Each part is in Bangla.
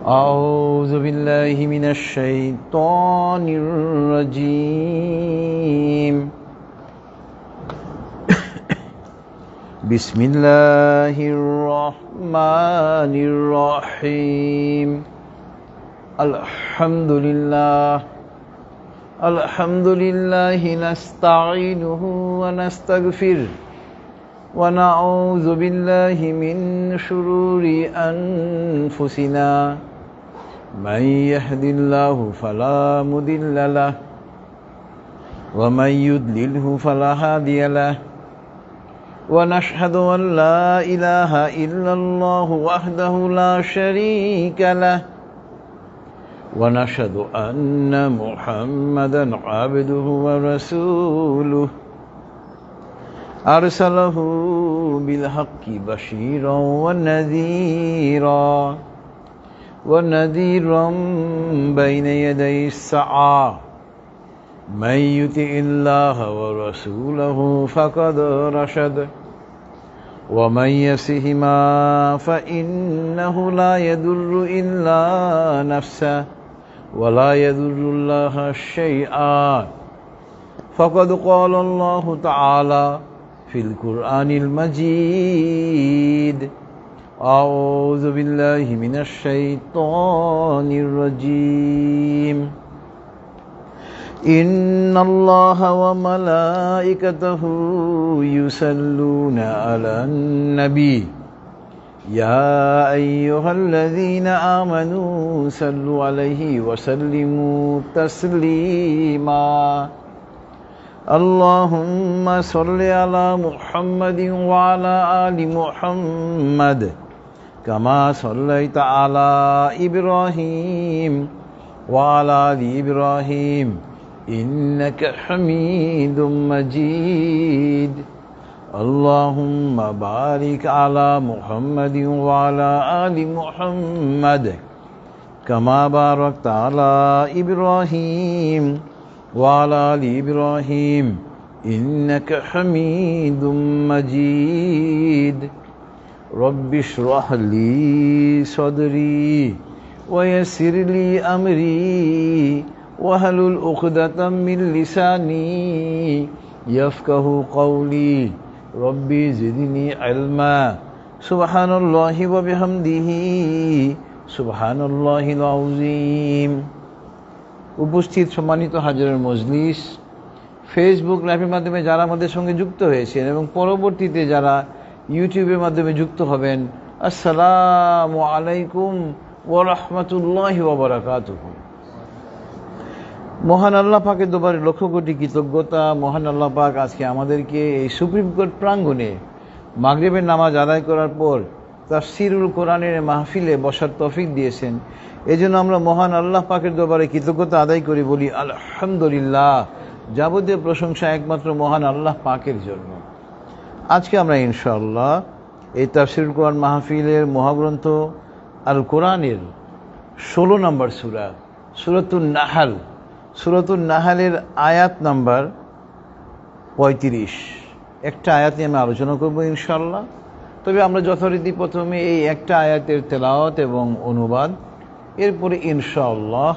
أعوذ بالله من الشيطان الرجيم بسم الله الرحمن الرحيم الحمد لله نستعينه ونستغفره ونعوذ بالله من شرور أنفسنا من يهد الله فلا مضل له ومن يضلله فلا هادي له ونشهد أن لا إله إلا الله وحده لا شريك له ونشهد أن محمدا عبده ورسوله أرسله بالحق بشيرا ونذيرا بين يدي الساعة من يطع الله ورسوله فقد رشد ومن يعصهما فإنه لا يضر إلا نفسه ولا يضر الله شيئا فقد قال الله تعالى في القرآن المجيد أعوذ بالله من الشيطان الرجيم إن الله وملائكته يصلون على النبي يا أيها الذين آمنوا صلوا عليه وسلموا تسليما اللهم صل على محمد وعلى آل محمد كما صليت على إبراهيم وعلى آل إبراهيم إنك حميد مجيد اللهم بارك على محمد وعلى آل محمد كما باركت على إبراهيم وعلى آل إبراهيم إنك حميد مجيد رب اشرح لي صدري ويسر لي أمري واحلل عقدة من لساني يفقه قولي ربي زدني علما سبحان الله وبحمده سبحان الله العظيم উপস্থিত সম্মানিত হাজারের মজলিস, ফেসবুক লাইভের মাধ্যমে যারা আমাদের সঙ্গে যুক্ত হয়েছেন এবং পরবর্তীতে যারা ইউটিউবের মাধ্যমে যুক্ত হবেন, আসসালামু আলাইকুম ওয়া রাহমাতুল্লাহি ওয়া বারাকাতুহু। মহান আল্লাহ পাকের দরবারে লক্ষ কোটি কৃতজ্ঞতা। মহান আল্লাহ পাক আজকে আমাদেরকে এই সুপ্রিম কোর্ট প্রাঙ্গণে মাগরিবের নামাজ আদায় করার পর তাফসীরুল কোরআনের মাহফিলে বসার তৌফিক দিয়েছেন। এজন্য আমরা মহান আল্লাহ পাকের দরবারে কৃতজ্ঞতা আদায় করি, বলি আলহামদুলিল্লাহ। যাবতীয় প্রশংসা একমাত্র মহান আল্লাহ পাকের জন্য। আজকে আমরা ইনশাআল্লাহ এই তাফসীরুল কোরআন মাহফিলের মহাগ্রন্থ আল কোরআনের 16 নম্বর সূরা, সূরাতুন নাহালের আয়াত নাম্বার 35। একটা আয়াত নিয়ে আমরা আলোচনা করব ইনশাআল্লাহ। তবে আমরা যথারীতি প্রথমে এই একটা আয়াতের তেলাওয়াত এবং অনুবাদ, এরপরে ইনশাআল্লাহ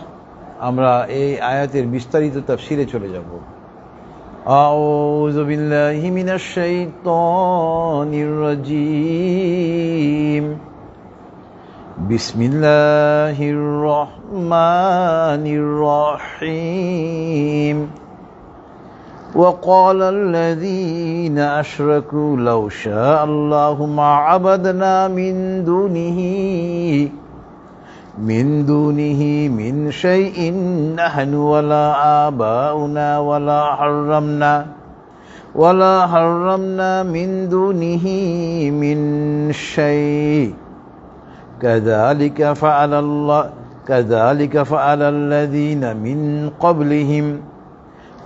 আমরা এই আয়াতের বিস্তারিত তাফসীরে চলে যাব। আউযু বিল্লাহি মিনাশ শাইতানির রাজীম বিসমিল্লাহির রহমানির রহিম وقال الذين أشركوا لو شاء الله ما عبدنا من دونه من شيء نحن ولا آباؤنا ولا حرمنا من دونه من شيء كذلك فعل الذين من قبلهم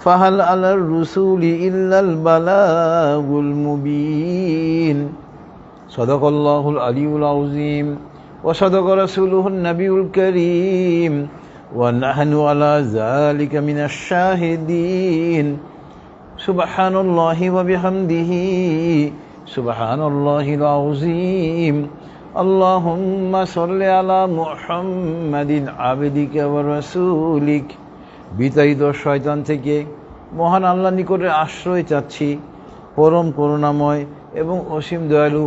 فهل على الرسول إلا البلاغ المبين صدق الله العلي العظيم وصدق رسوله النبي الكريم ونحن على ذلك من الشاهدين সুবহানাল্লাহি ওয়া বিহামদিহি সুবহানাল্লাহিল আযীম আল্লাহুম্মা সাল্লি আলা মুহাম্মাদিন আবদিকা ওয়া রাসূলিক। বিতাড়িত শয়তান থেকে মহান আল্লাহর নিকটে আশ্রয় চাচ্ছি, পরম করুণাময় এবং অসীম দয়ালু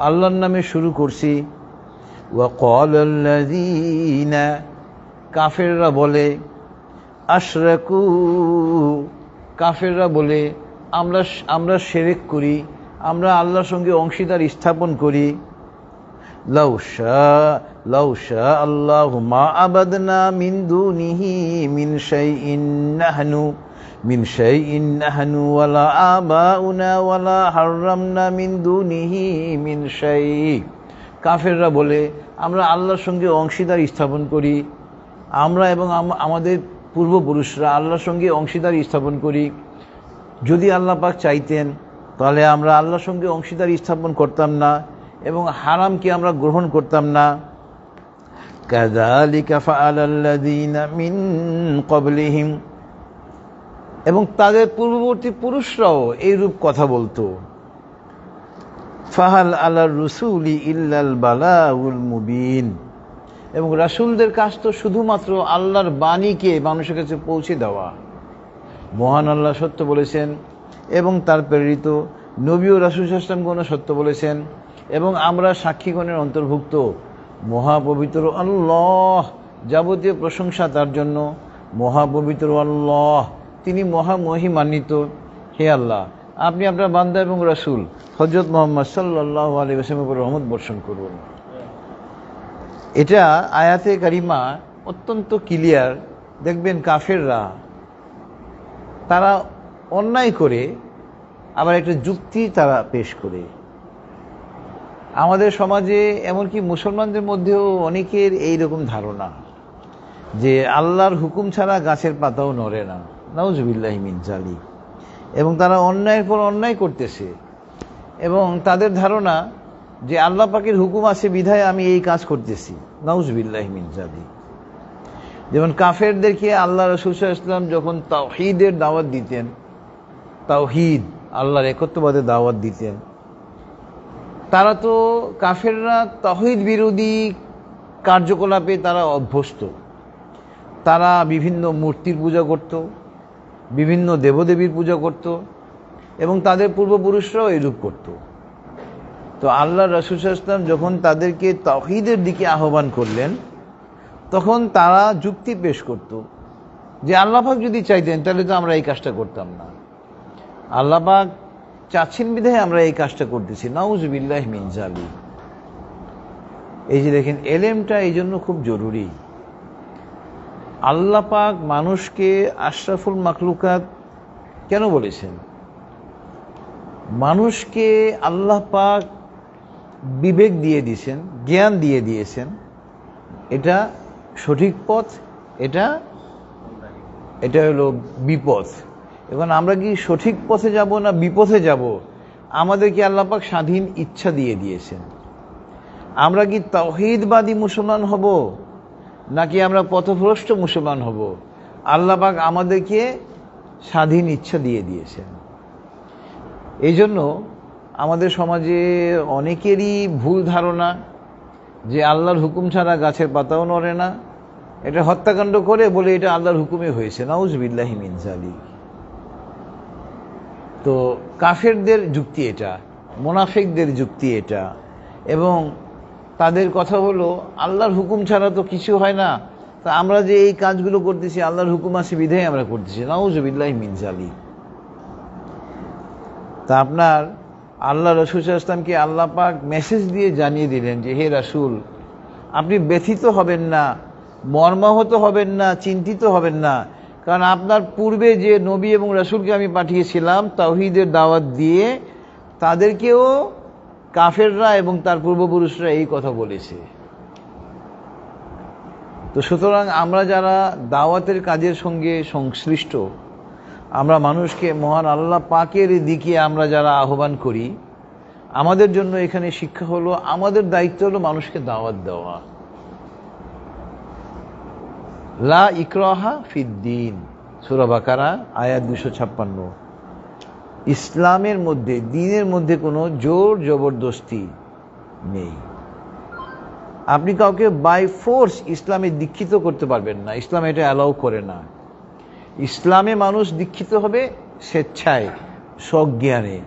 আল্লাহর নামে শুরু করছি। ওয়া ক্বালাল্লাযীনা, কাফেররা বলে, আশরাকু, কাফেররা বলে আমরা শিরক করি, আমরা আল্লাহর সঙ্গে অংশীদার স্থাপন করি। লাউ শা আল্লাহু মা আবাদনা মিন দুনিহি মিন শাইইন নাহনু ওয়ালা আবাউনা ওয়ালা হাররামনা মিন দুনিহি মিন শাই। কাফেররা বলে আমরা আল্লাহর সঙ্গে অংশীদার স্থাপন করি, আমরা এবং আমাদের পূর্বপুরুষরা আল্লাহর সঙ্গে অংশীদার স্থাপন করি। যদি আল্লাহ পাক চাইতেন তাহলে আমরা আল্লাহর সঙ্গে অংশীদার স্থাপন করতাম না এবং হারামকে আমরা গ্রহণ করতাম না। কাযালিকা ফাআলাল্লাযীনা মিন ক্বাবলিহিম, এবং তাদের পূর্ববর্তী পুরুষরাও এইরূপ কথা বলতো। ফাহাল আলার রুসুলি ইল্লাল বালাগুল মুবিন, এবং রাসূলদের কাজ তো শুধুমাত্র আল্লাহর বাণীকে মানুষের কাছে পৌঁছে দেওয়া। মহান আল্লাহ সত্য বলেছেন এবং তার প্রেরিত নবী ও রাসূল সাল্লাল্লাহু আলাইহি ওয়াসাল্লাম সত্য বলেছেন, এবং আমরা সাক্ষীগণের অন্তর্ভুক্ত। মহাপবিত্র আল্লাহ, যাবতীয় প্রশংসা তার জন্য। মহাপবিত্র আল্লাহ, তিনি মহামহিমান্বিত। হে আল্লাহ, আপনি আপনার বান্দা এবং রাসূল হযরত মুহাম্মদ সাল্লাল্লাহু আলাইহি ওয়াসাল্লামের উপর রহমত বর্ষণ করুন। এটা আয়াতে কারিমা অত্যন্ত ক্লিয়ার। দেখবেন কাফেররা তারা অন্যায় করে আবার একটা যুক্তি তারা পেশ করে। আমাদের সমাজে এমনকি মুসলমানদের মধ্যেও অনেকের এইরকম ধারণা যে আল্লাহর হুকুম ছাড়া গাছের পাতাও নড়ে না, নাউজুবিল্লাহি মিন যালিক। এবং তারা অন্যায়ের পর অন্যায় করতেছে, এবং তাদের ধারণা যে আল্লাহ পাকের হুকুম আছে বিধায় আমি এই কাজ করতেছি, নাউজুবিল্লাহি মিন যালিক। যেমন কাফেরদেরকে আল্লাহ রাসূল সাল্লাল্লাহু আলাইহি ওয়াসাল্লাম যখন তাওহীদের দাওয়াত দিতেন, তাওহীদ আল্লাহর একত্ববাদের দাওয়াত দিতেন, তারা তো কাফেররা তাওহীদ বিরোধী কার্যকলাপে তারা অভ্যস্ত। তারা বিভিন্ন মূর্তির পূজা করত, বিভিন্ন দেবদেবীর পূজা করত, এবং তাদের পূর্বপুরুষরাও এরূপ করত। তো আল্লাহ রাসূল সাল্লাল্লাহু আলাইহি ওয়াসাল্লাম যখন তাদেরকে তাওহীদের দিকে আহ্বান করলেন, তখন তারা যুক্তি পেশ করত যে আল্লাহ পাক যদি চাইতেন তাহলে তো আমরা এই কাজটা করতাম না, আল্লাহ পাক চাচ্ছেন বিধায় আমরা এই কাজটা করতেছি, নাউজুবিল্লাহি মিন যালিক। এই যে দেখেন, এলেমটা এই জন্য খুব জরুরি। আল্লাহ পাক মানুষকে আশরাফুল মাখলুকাত কেন বলেছেন? মানুষকে আল্লাহ পাক বিবেক দিয়ে দিয়েছেন, জ্ঞান দিয়ে দিয়েছেন, এটা সঠিক পথ, এটা হলো বিপথ। এখন আমরা কি সঠিক পথে যাব না বিপথে যাব, আমাদেরকে আল্লাহ পাক স্বাধীন ইচ্ছা দিয়ে দিয়েছেন। আমরা কি তাওহীদবাদী মুসলমান হব নাকি আমরা পথভ্রষ্ট মুসলমান হব, আল্লাহ পাক আমাদেরকে স্বাধীন ইচ্ছা দিয়ে দিয়েছেন। এই জন্য আমাদের সমাজে অনেকেরই ভুল ধারণা যে আল্লাহর হুকুম ছাড়া গাছের পাতাও নড়ে না, এটা হত্যাকাণ্ড করে বলে এটা আল্লাহর হুকুমে হয়েছে, নাউজুবিল্লাহি মিন যালিক। তো কাফেরদের যুক্তি এটা, মুনাফিকদের যুক্তি এটা, এবং তাদের কথা হলো আল্লাহর হুকুম ছাড়া তো কিছু হয় না, তা আমরা যে এই কাজগুলো করতেছি আল্লাহর হুকুম আছে বিধায় আমরা করতেছি, নাউজুবিল্লাহি মিন যালিক। তা আপনার আল্লাহ রাসূল সাল্লাল্লাহু আলাইহি ওয়াসাল্লামকে আল্লাহ পাক মেসেজ দিয়ে জানিয়ে দিলেন যে হে রাসূল, আপনি ব্যথিত হবেন না, মর্মাহত হবেন না, চিন্তিত হবেন না, কারণ আপনার পূর্বে যে নবী এবং রাসূলকে আমি পাঠিয়েছিলাম তাওহীদের দাওয়াত দিয়ে, তাদেরকেও কাফেররা এবং তার পূর্বপুরুষরা এই কথা বলেছে। তো সুতরাং আমরা যারা দাওয়াতের কাজের সঙ্গে সংশ্লিষ্ট, আমরা মানুষকে মহান আল্লাহ পাকের দিকে আমরা যারা আহ্বান করি, আমাদের জন্য এখানে শিক্ষা হলো, আমাদের দায়িত্ব হলো মানুষকে দাওয়াত দেওয়া। লা ইকরাহা ফিদ্দিন, সূরা বাকারা আয়াত 256। ইসলামের মধ্যে, দ্বীনের মধ্যে কোনো জোর জবরদস্তি নেই। আপনি কাউকে বাই ফোর্স ইসলামে দীক্ষিত করতে পারবেন না, ইসলাম এটা অ্যালাউ করে না। ইসলামে মানুষ দীক্ষিত হবে স্বেচ্ছায়, সজ্ঞানে।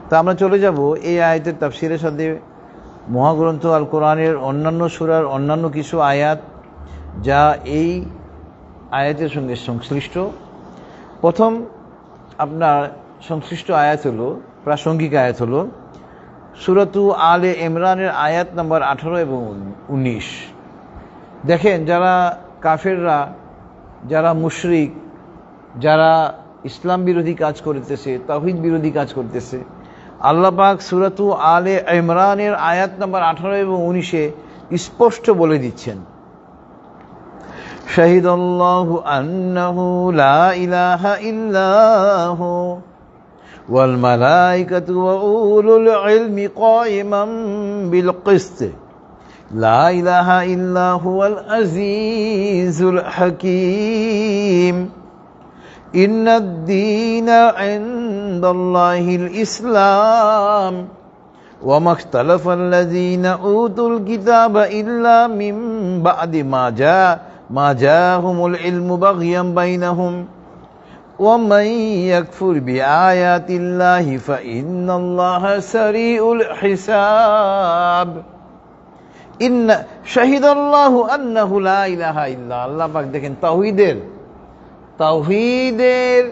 তা আমরা চলে যাব এই আয়াতের তাফসিরের সাথে মহাগ্রন্থ আল কোরআনের অন্যান্য সূরার অন্যান্য কিছু আয়াত যা এই আয়াতের সঙ্গে সংশ্লিষ্ট। প্রথম আপনার সংশ্লিষ্ট আয়াত হলো, প্রাসঙ্গিক আয়াত হলো সূরাতু আলে ইমরানের আয়াত নম্বর 18 এবং 19। দেখেন, যারা কাফেররা, যারা মুশরিক, যারা ইসলাম বিরোধী কাজ করতেছে, তাওহীদ বিরোধী কাজ করতেছে, আল্লাহ পাক সূরাতু আলে ইমরানের আয়াত নম্বর 18 এবং 19-এ স্পষ্ট বলে দিচ্ছেন, শাহিদাল্লাহু আন্নাহু লা ইলাহা ইল্লাহু ওয়াল মালাইকাতু ওয়া উলুল ইলমি কায়িমান বিল কিসত লা ইলাহা ইল্লা হুয়াল আজিজুল হাকীম ইন্নাদ দীনা ইনদাল্লাহিল ইসলাম ওয়া মাখতালাফাল্লাযীনা উতুল কিতাবা ইল্লা মিন বা'দি মা জাআহুমুল ইলমু বাগয়ান বাইনাহুম ওয়া মান ইয়াকফুর বিআয়াতিল্লাহি ফাইন্নাল্লাহা সারিউল হিসাব। ইন্না শাহিদাল্লাহু আন্নাহু লা ইলাহা ইল্লা, আল্লাহ পাক দেখেন তাওহীদের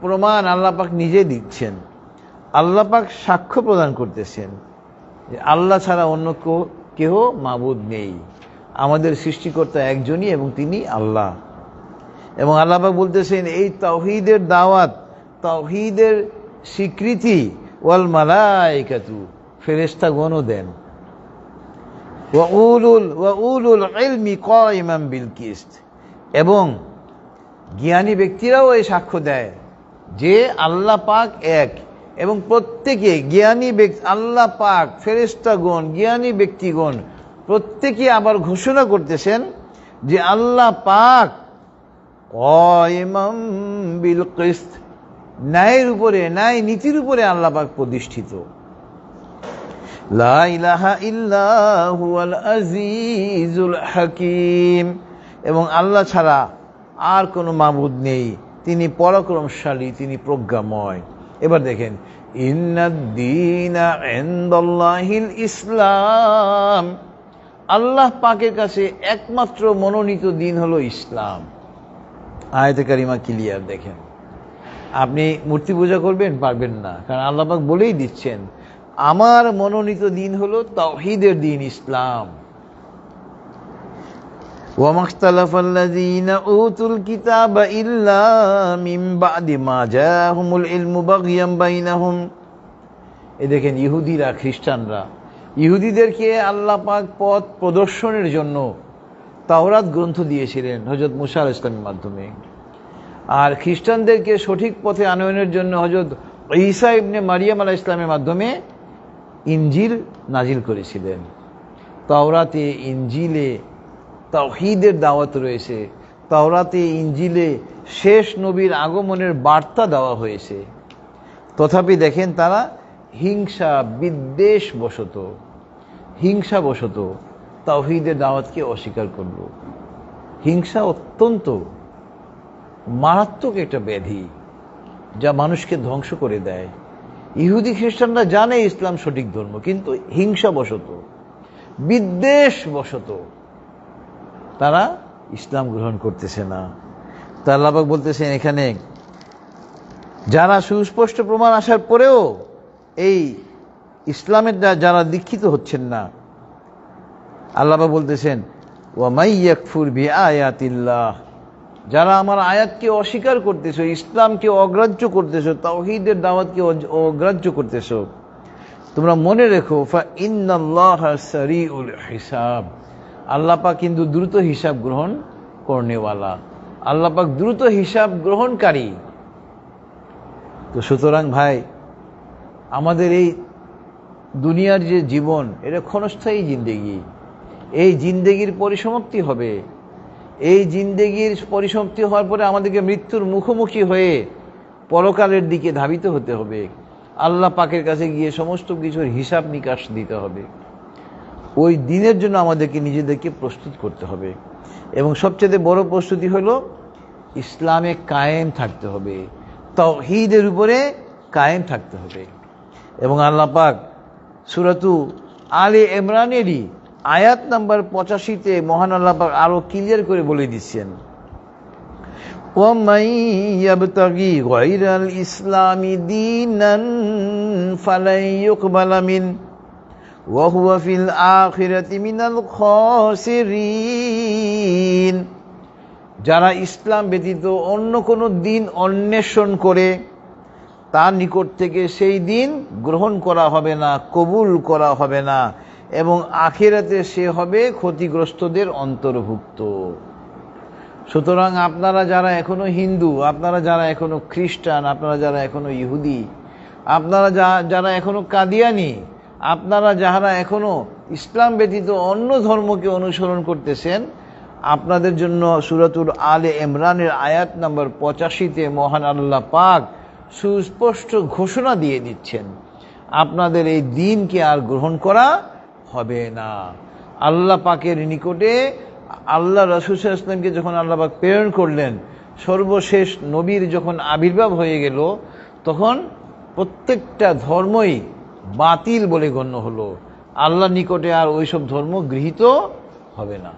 প্রমাণ আল্লাহ পাক নিজে দিচ্ছেন। আল্লাহ পাক সাক্ষ্য প্রদান করতেছেন যে আল্লাহ ছাড়া অন্য কেহ মাবুদ নেই, আমাদের সৃষ্টিকর্তা একজনই এবং তিনি আল্লাহ। এবং আল্লাহ পাক বলতেছেন এই তাওহীদের দাওয়াত, তাওহীদের স্বীকৃতি ওয়াল মালাইকাতু, ফেরেশতাগণও দেন, ওয়া উলুল ইলমি কায়িমান বিল কিসত, এবং জ্ঞানী ব্যক্তিরাও এই সাক্ষ্য দেয় যে আল্লাহ পাক এক, এবং প্রত্যেকে জ্ঞানী ব্যক্তি, আল্লাহ পাক, ফেরেশতাগণ, জ্ঞানী ব্যক্তিগণ প্রত্যেকে আবার ঘোষণা করতেছেন যে আল্লাহ পাক কায়িমান বিল কিসত, ন্যায়ের উপরে, ন্যায় নীতির উপরে আল্লাহ পাক প্রতিষ্ঠিত। লা ইলাহা ইল্লা হুয়াল আজিজুল হাকীম, এবং আল্লাহ ছাড়া আর কোনো মাবুদ নেই, তিনি পরাক্রমশালী, তিনি প্রজ্ঞাময়। এবার দেখেন, ইন্নাদ দীনা ইনদাল্লাহিল ইসলাম, আল্লাহ পাকের কাছে একমাত্র মনোনীত দিন হলো ইসলাম। আয়াতে কারিমা ক্লিয়ার। দেখেন, আপনি মূর্তি পূজা করবেন, পারবেন না, কারণ আল্লাহ পাক বলেই দিচ্ছেন আমার মনোনীত দিন হলো তাওহীদের দিন, ইসলাম। ওয়া মাখতালাফাল্লাযীনা উতুল কিতাবা ইল্লা মিন বা'দি মা জাআহুমুল ইলমু বাগয়ান বাইনাহুম। এই দেখেন, ইহুদিরা, খ্রিস্টানরা, ইহুদিদেরকে আল্লাহ পাক পথ প্রদর্শনের জন্য তাওরাত গ্রন্থ দিয়েছিলেন হযরত মুসা আলাইহিস সালামের মাধ্যমে, আর খ্রিস্টানদেরকে সঠিক পথে আনয়নের জন্য হযরত ঈসা ইবনে মারিয়াম আলাইহিস সালামের মাধ্যমে ইনজিল নাজিল করেছিলেন। তাওরাতে, ইনজিলে তাওহীদের দাওয়াত রয়েছে, তাওরাতে ইনজিলে শেষ নবীর আগমনের বার্তা দেওয়া হয়েছে। তথাপি দেখেন, তারা হিংসা বশত তাওহীদের দাওয়াতকে অস্বীকার করল। হিংসা অত্যন্ত মারাত্মক একটা ব্যাধি যা মানুষকে ধ্বংস করে দেয়। ইহুদি খ্রিস্টানরা জানে ইসলাম সঠিক ধর্ম, কিন্তু হিংসাবশত, বিদ্বেষবশত তারা ইসলাম গ্রহণ করতেছে না। তা আল্লাহ পাক বলতেছেন এখানে, যারা সুস্পষ্ট প্রমাণ আসার পরেও এই ইসলামের যারা দীক্ষিত হচ্ছেন না, আল্লাহ পাক বলতেছেন ওয়া মাই ইয়াকফুর বিআয়াতিল্লাহ, যারা আমার আয়াতকে অস্বীকার করতেছো, ইসলামকে অগ্রাহ্য করতেছো, তাওহীদের দাওয়াতকে অগ্রাহ্য করতেছো, তোমরা মনে রেখো ফাইন্নাল্লাহা সারিউল হিসাব, আল্লাহ পাক কিন্তু দ্রুত হিসাব গ্রহণ করনেওয়ালা, আল্লাহ পাক দ্রুত হিসাব গ্রহণকারী। তো সুতরাং ভাই, আমাদের এই দুনিয়ার যে জীবন, এটা ক্ষণস্থায়ী জিন্দেগি, এই জিন্দেগির পরিসমাপ্তি হবে। এই জিন্দেগির পরিসমাপ্তি হওয়ার পরে আমাদেরকে মৃত্যুর মুখোমুখি হয়ে পরকালের দিকে ধাবিত হতে হবে, আল্লাহ পাকের কাছে গিয়ে সমস্ত কিছুর হিসাব নিকাশ দিতে হবে। ওই দিনের জন্য আমাদেরকে নিজেদেরকে প্রস্তুত করতে হবে। এবং সবচেয়ে বড় প্রস্তুতি হলো ইসলামে কায়েম থাকতে হবে, তাওহীদের উপরে কায়েম থাকতে হবে। এবং আল্লাহ পাক সূরাতু আলে ইমরানেরই আয়াত নাম্বার 85-তে মহান আল্লাহ পাক আরো ক্লিয়ার করে বলে দিচ্ছেন, وَمَن يَبْتَغِي غَيْرَ الْإِسْلَامِ دِينًا فَلَن يُقْبَلَ مِنْهُ وَهُوَ فِي الْآخِرَةِ مِنَ الْخَاسِرِينَ। যারা ইসলাম ব্যতীত অন্য কোনো দিন অন্বেষণ করে তার নিকট থেকে সেই দিন গ্রহণ করা হবে না, কবুল করা হবে না, এবং আখিরাতে সে হবে ক্ষতিগ্রস্তদের অন্তর্ভুক্ত। সুতরাং আপনারা যারা এখনো হিন্দু, আপনারা যারা এখনো খ্রিস্টান, আপনারা যারা এখনো ইহুদি, আপনারা যারা এখনো কাদিয়ানি, আপনারা যারা এখনো ইসলাম ব্যতীত অন্য ধর্মকে অনুসরণ করতেছেন, আপনাদের জন্য সূরাতুল আলে ইমরানের আয়াত নাম্বার 85-তে মহান আল্লাহ পাক সুস্পষ্ট ঘোষণা দিয়ে দিচ্ছেন, আপনাদের এই দিনকে আর গ্রহণ করা হবে না। আল্লাহ পাকের নিকটে আল্লাহ রাসূল সাল্লাল্লাহু আলাইহি ওয়াসাল্লামকে যখন আল্লাহ পাক প্রেরণ করলেন, সর্বশেষ নবীর যখন আবির্ভাব হয়ে গেল, তখন প্রত্যেকটা ধর্মই বাতিল বলে গণ্য হলো। আল্লাহর নিকটে আর ওইসব ধর্ম গৃহীত হবে না।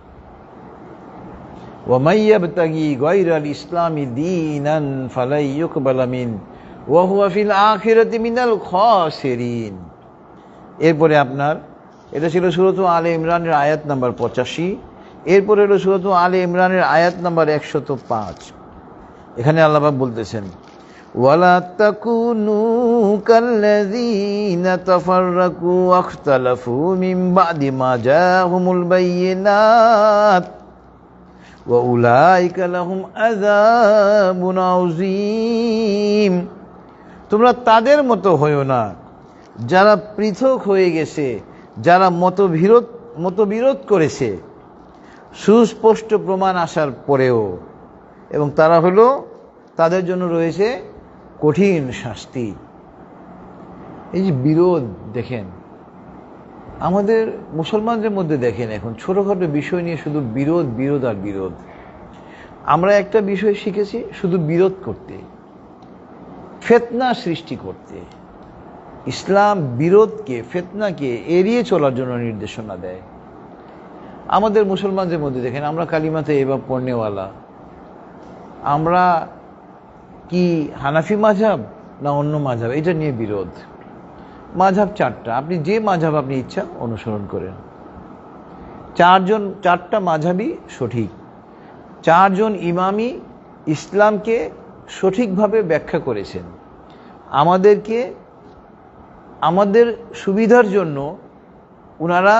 وَمَن يَبْتَغِي غَيْرَ الْإِسْلَامِ دِينًا فَلَن يُقْبَلَ مِنْهُ وَهُوَ فِي الْآخِرَةِ مِنَ الْخَاسِرِينَ। এরপরে আপনার এটা ছিল সূরাতুল আলে ইমরানের আয়াত নাম্বার 85। এরপরে হলো সূরাতুল আলে ইমরানের আয়াত নাম্বার 105। এখানে আল্লাহ পাক বলতেছেন, ওয়ালা তাকুনু কাল্লাযীনা তাফাররাকু ওয়াখতালাফু মিন বা'দি মা জাআহুমুল বায়িনাত ওয়া উলাইকা লাহুম আযাবুন আযীম। তোমরা তাদের মতো হইও না যারা পৃথক হয়ে গেছে, যারা মতবিরোধ করেছে সুস্পষ্ট প্রমাণ আসার পরেও, এবং তারা হলো, তাদের জন্য রয়েছে কঠিন শাস্তি। এই যে বিরোধ দেখেন, আমাদের মুসলমানদের মধ্যে দেখেন এখন ছোটখাটো বিষয় নিয়ে শুধু বিরোধ বিরোধ আর বিরোধ। আমরা একটা বিষয় শিখেছি শুধু বিরোধ করতে, ফিতনা সৃষ্টি করতে। ইসলাম বিরোধকে, ফিতনাকে এড়িয়ে চলার জন্য নির্দেশনা দেয়। আমাদের মুসলমানদের মধ্যে দেখেন, আমরা কালিমাতে এবার পড়নেওয়ালা, আমরা কি হানাফি মাযহাব না অন্য মাযহাব, এটা নিয়ে বিরোধ। মাযহাব 4টা, আপনি যে মাযহাব আপনি ইচ্ছা অনুসরণ করেন। চারটা মাযহাবই সঠিক, 4 জন ইমামই ইসলামকে সঠিকভাবে ব্যাখ্যা করেছেন। আমাদেরকে আমাদের সুবিধার জন্য ওনারা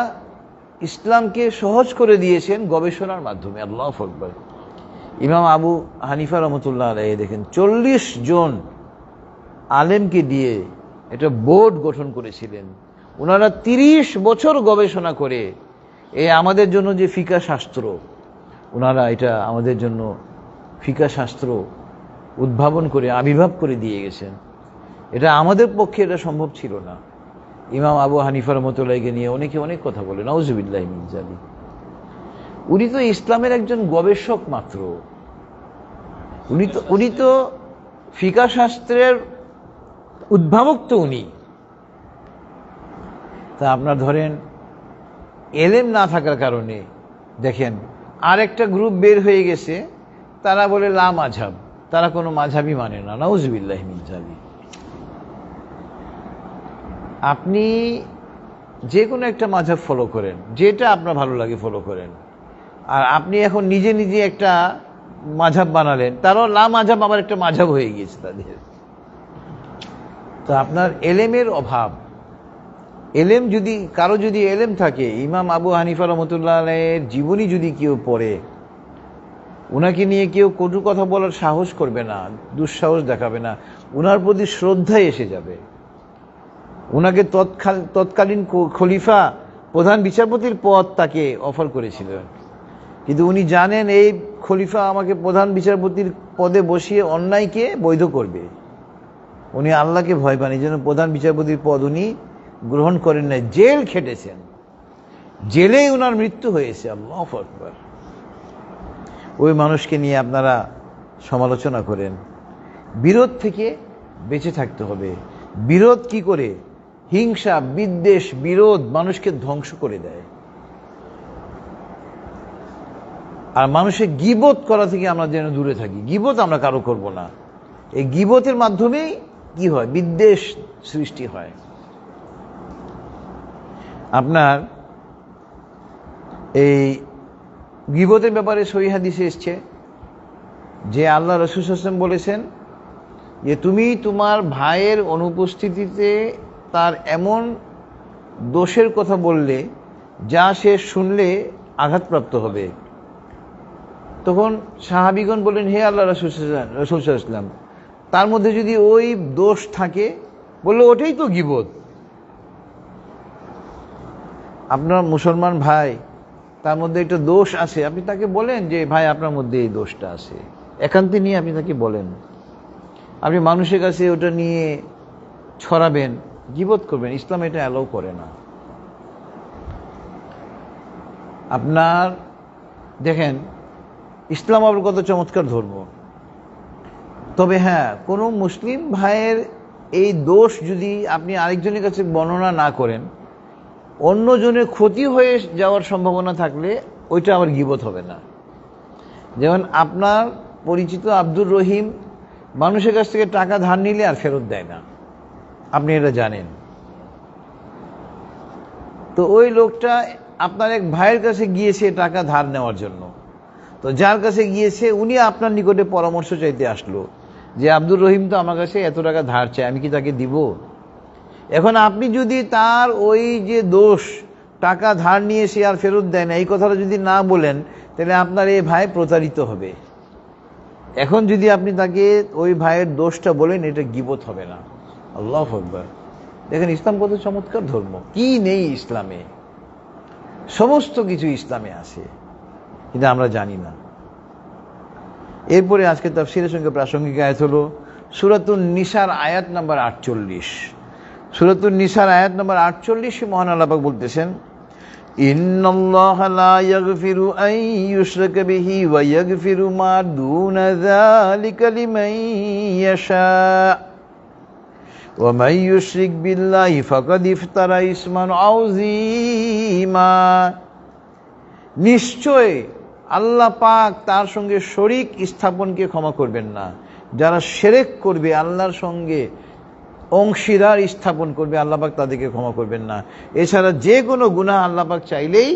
ইসলামকে সহজ করে দিয়েছেন গবেষণার মাধ্যমে। আল্লাহু আকবার। ইমাম আবু হানিফা রহমতুল্লাহ আলাইহি দেখেন 40 জন আলেমকে দিয়ে একটা বোর্ড গঠন করেছিলেন। ওনারা 30 বছর গবেষণা করে আমাদের জন্য যে ফিকাহ শাস্ত্র, ওনারা এটা আমাদের জন্য ফিকাহ শাস্ত্র উদ্ভাবন করে আবির্ভাব করে দিয়ে গেছেন। এটা আমাদের পক্ষে এটা সম্ভব ছিল না। ইমাম আবু হানিফা রহমতুল্লাহকে নিয়ে অনেকে অনেক কথা বলে, নাউজুবিল্লাহি মিন যালিক। উনি তো ইসলামের একজন গবেষক মাত্র, উনি তো ফিকাহ শাস্ত্রের উদ্ভাবক তো উনি। তা আপনার ধরেন এলেম না থাকার কারণে দেখেন আরেকটা গ্রুপ বের হয়ে গেছে, তারা বলে লা মাযহাব, তারা কোনো মাযহাবই মানে না, নাউজুবিল্লাহি মিন যালিক। আপনি যে কোনো একটা মাযহাব ফলো করেন, যেটা আপনার ভালো লাগে ফলো করেন। আর আপনি এখন নিজে নিজে একটা মাযহাব বানালেন, তারাও লা মাযহাব আবার একটা মাযহাব হয়ে গিয়েছে তাদের। তো আপনার এলেমের অভাব। এলেম যদি কারো যদি এলেম থাকে, ইমাম আবু হানিফা রহমতুল্লাহ আলাইহির জীবনী যদি কেউ পড়ে, ওনাকে নিয়ে কেউ কটু কথা বলার সাহস করবে না, দুঃসাহস দেখাবে না, ওনার প্রতি শ্রদ্ধায় এসে যাবে। ওনাকে তৎকালীন খলিফা প্রধান বিচারপতির পদ তাকে অফার করেছিলেন, কিন্তু উনি জানেন এই খলিফা আমাকে প্রধান বিচারপতির পদে বসিয়ে অন্যায়কে বৈধ করবে। উনি আল্লাহকে ভয় পান, এই জন্য প্রধান বিচারপতির পদ উনি গ্রহণ করেন নাই, জেল খেটেছেন। জেলেই ওনার মৃত্যু হয়েছে। আল্লাহু আকবার। ওই মানুষকে নিয়ে আপনারা সমালোচনা করেন। বিরোধ থেকে বেঁচে থাকতে হবে। বিরোধ কি করে? হিংসা, বিদ্বেষ, বিরোধ মানুষকে ধ্বংস করে দেয়। আর মানুষের গীবত করা থেকে আমরা যেন দূরে থাকি। গীবত আমরা কারো করব না। এই গীবতের মাধ্যমেই কি হয়? বিদ্বেষ সৃষ্টি হয়। আপনার এই গীবতের ব্যাপারে সহিহ হাদিসে এসছে যে আল্লাহ রাসূল সাল্লাল্লাহু আলাইহি ওয়াসাল্লাম বলেছেন যে তুমি তোমার ভাইয়ের অনুপস্থিতিতে তার এমন দোষের কথা বললে যা সে শুনলে আঘাতপ্রাপ্ত হবে। তখন সাহাবীগণ বললেন, হে আল্লাহ রাসূল সাল্লাল্লাহু আলাইহি ওয়াসাল্লাম, তার মধ্যে যদি ওই দোষ থাকে, বললো ওটাই তো গীবত। আপনার মুসলমান ভাই, তার মধ্যে একটা দোষ আছে, আপনি তাকে বলেন যে ভাই আপনার মধ্যে এই দোষটা আছে, একান্তে নিয়ে আপনি তাকে বলেন। আপনি মানুষের কাছে ওটা নিয়ে ছড়াবেন, গীবত করবেন, ইসলাম এটা অ্যালাউ করে না। আপনার দেখেন ইসলাম আবার কত চমৎকার ধর্ম। তবে হ্যাঁ, কোনো মুসলিম ভাইয়ের এই দোষ যদি আপনি আরেকজনের কাছে বর্ণনা না করেন, অন্যজনের ক্ষতি হয়ে যাওয়ার সম্ভাবনা থাকলে ওইটা আবার গীবত হবে না। যেমন আপনার পরিচিত আব্দুর রহিম মানুষের কাছ থেকে টাকা ধার নিলে আর ফেরত দেয় না, আপনি এটা জানেন। তো ওই লোকটা আপনার এক ভাইয়ের কাছে গিয়েছে টাকা ধার নেওয়ার জন্য। তো যার কাছে গিয়েছে উনি আপনার নিকটে পরামর্শ চাইতে আসলো যে আব্দুর রহিম তো আমার কাছে এত টাকা ধার চায়, আমি কি তাকে দিব? এখন আপনি যদি তার ওই যে দোষ, টাকা ধার নিয়ে সে আর ফেরত দেয় না, এই কথাটা যদি না বলেন, তাহলে আপনার এই ভাই প্রতারিত হবে। এখন যদি আপনি তাকে ওই ভাইয়ের দোষটা বলেন, এটা গীবত হবে না। আল্লাহু আকবার। দেখেন ইসলাম কত চমৎকার ধর্ম। কি নেই ইসলামে? সমস্ত কিছু ইসলামে আছে, কিন্তু আমরা জানি না। এরপরে আজকে তাফসীরের সঙ্গে প্রাসঙ্গিক আয়াত হলো সূরাতুন নিসার আয়াত নাম্বার 48। সূরাতুন নিসার আয়াত নাম্বার 48 মহান আল্লাহ পাক বলতেছেন, ইন্নাল্লাহা লা ইয়াগফিরু আন ইউশরাকা বিহি ওয়া ইয়াগফিরু মা দুনা যালিকা লিমান ইয়াশা ওয়া মান ইউশরিক বিল্লাহি ফাকাদ ইফতারা ইসমান আযীমা। নিশ্চয় আল্লাহ পাক তার সঙ্গে শরীক স্থাপনকে ক্ষমা করবেন না। যারা শিরক করবে, আল্লাহর সঙ্গে অংশীদার স্থাপন করবে, আল্লাহ পাক তাদেরকে ক্ষমা করবেন না। এছাড়া যে কোনো গুনাহ আল্লাহ পাক চাইলেই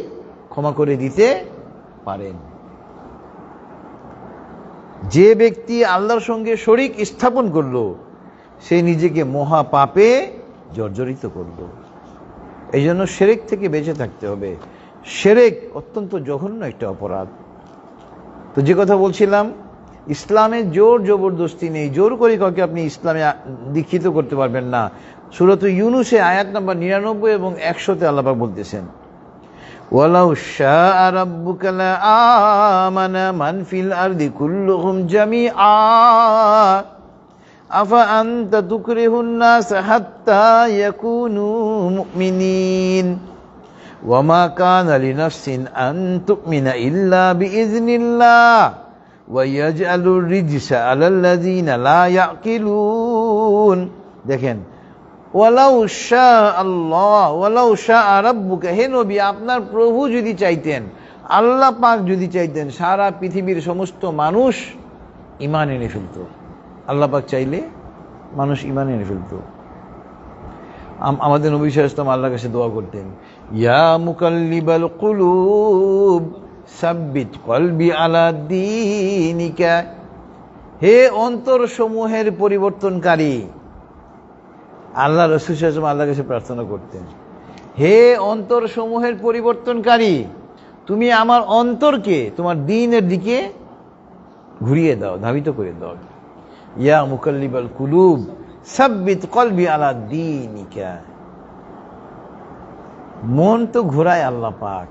ক্ষমা করে দিতে পারেন। যে ব্যক্তি আল্লাহর সঙ্গে শরীক স্থাপন করলো, সে নিজেকে মহা পাপে জর্জরিত করলো। এই জন্য শিরক থেকে বেঁচে থাকতে হবে। শিরক অত্যন্ত জঘন্য একটা অপরাধ। তো যে কথা বলছিলাম, ইসলামে জোর জবরদস্তি নেই, জোর করে কাউকে আপনি ইসলামে দীক্ষিত করতে পারবেন না। সূরাত ইউনূসে আয়াত নাম্বার 99 এবং 100-তে আল্লাহ পাক বলতেছেন, ওয়ালাউ শাআ রাব্বুকা লাআমানা মান ফিল আরদি কুল্লুহুম জামিআ আফা আনতা তুকরিহুন নাস হাত্তা ইয়াকুনু মুমিনিন ওয়া মা কানা লিনাফসিন আন তুমিনা ইল্লা বিইজনিল্লাহ ওয়া ইয়াজআলুর রিজসা আলাল্লাযিনা লা ইয়াকিলুন। দেখেন, ওয়ালাউ শাআ আল্লাহ ওয়ালাউ শাআ রাব্বুকা, হে নবী আপনার প্রভু যদি চাইতেন, আল্লাহ পাক যদি চাইতেন, সারা পৃথিবীর সমস্ত মানুষ ঈমান এনে ফেলত। আল্লাহ পাক চাইলে মানুষ ঈমান এনে ফেলত। আমাদের নবী সাল্লাল্লাহু আলাইহি ওয়াসাল্লাম আল্লাহর কাছে দোয়া করতেন, ইয়া মুকাল্লিবাল কুলুব সাব্বিত কলবি আলা দীনিকা। হে অন্তর সমূহের পরিবর্তনকারী, আল্লাহ রাসূল সাল্লাল্লাহু আলাইহি ওয়াসাল্লাম আল্লাহর কাছে প্রার্থনা করতেন, হে অন্তর সমূহের পরিবর্তনকারী, তুমি আমার অন্তরকে তোমার দ্বীনের দিকে ঘুরিয়ে দাও, ধাবিত করে দাও। ইয়া মুকাল্লিবাল কুলুব সাব্বিত কলবি আলা দীনিকা। মন তো ঘোরায় আল্লাহ পাক,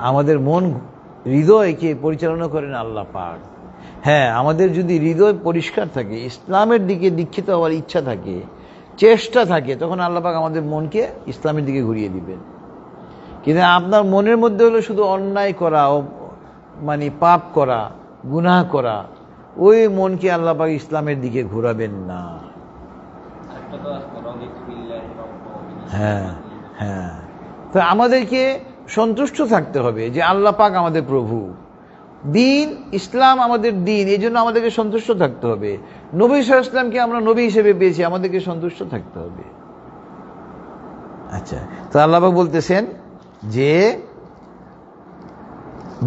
আমাদের মন হৃদয়কে পরিচালনা করেন আল্লাহ পাক। হ্যাঁ, আমাদের যদি হৃদয় পরিষ্কার থাকে, ইসলামের দিকে দীক্ষিত হওয়ার ইচ্ছা থাকে, চেষ্টা থাকে, তখন আল্লাহ পাক আমাদের মনকে ইসলামের দিকে ঘুরিয়ে দিবেন। কিন্তু আপনার মনের মধ্যে হলো শুধু অন্যায় করা, মানে পাপ করা, গুনাহ করা, ওই মনকে আল্লাহ পাক ইসলামের দিকে ঘোরাবেন না। হ্যাঁ হ্যাঁ, তো আমাদেরকে সন্তুষ্ট থাকতে হবে যে আল্লাহ পাক আমাদের প্রভু, দিন ইসলাম আমাদের দিন, এই জন্য আমাদেরকে সন্তুষ্ট থাকতে হবে। নবী সাল্লাল্লাহু আলাইহি ওয়াসাল্লামকে আমরা নবী হিসেবে পেয়েছি, আমাদেরকে সন্তুষ্ট থাকতে হবে। আচ্ছা, তো আল্লাহ পাক বলতেছেন যে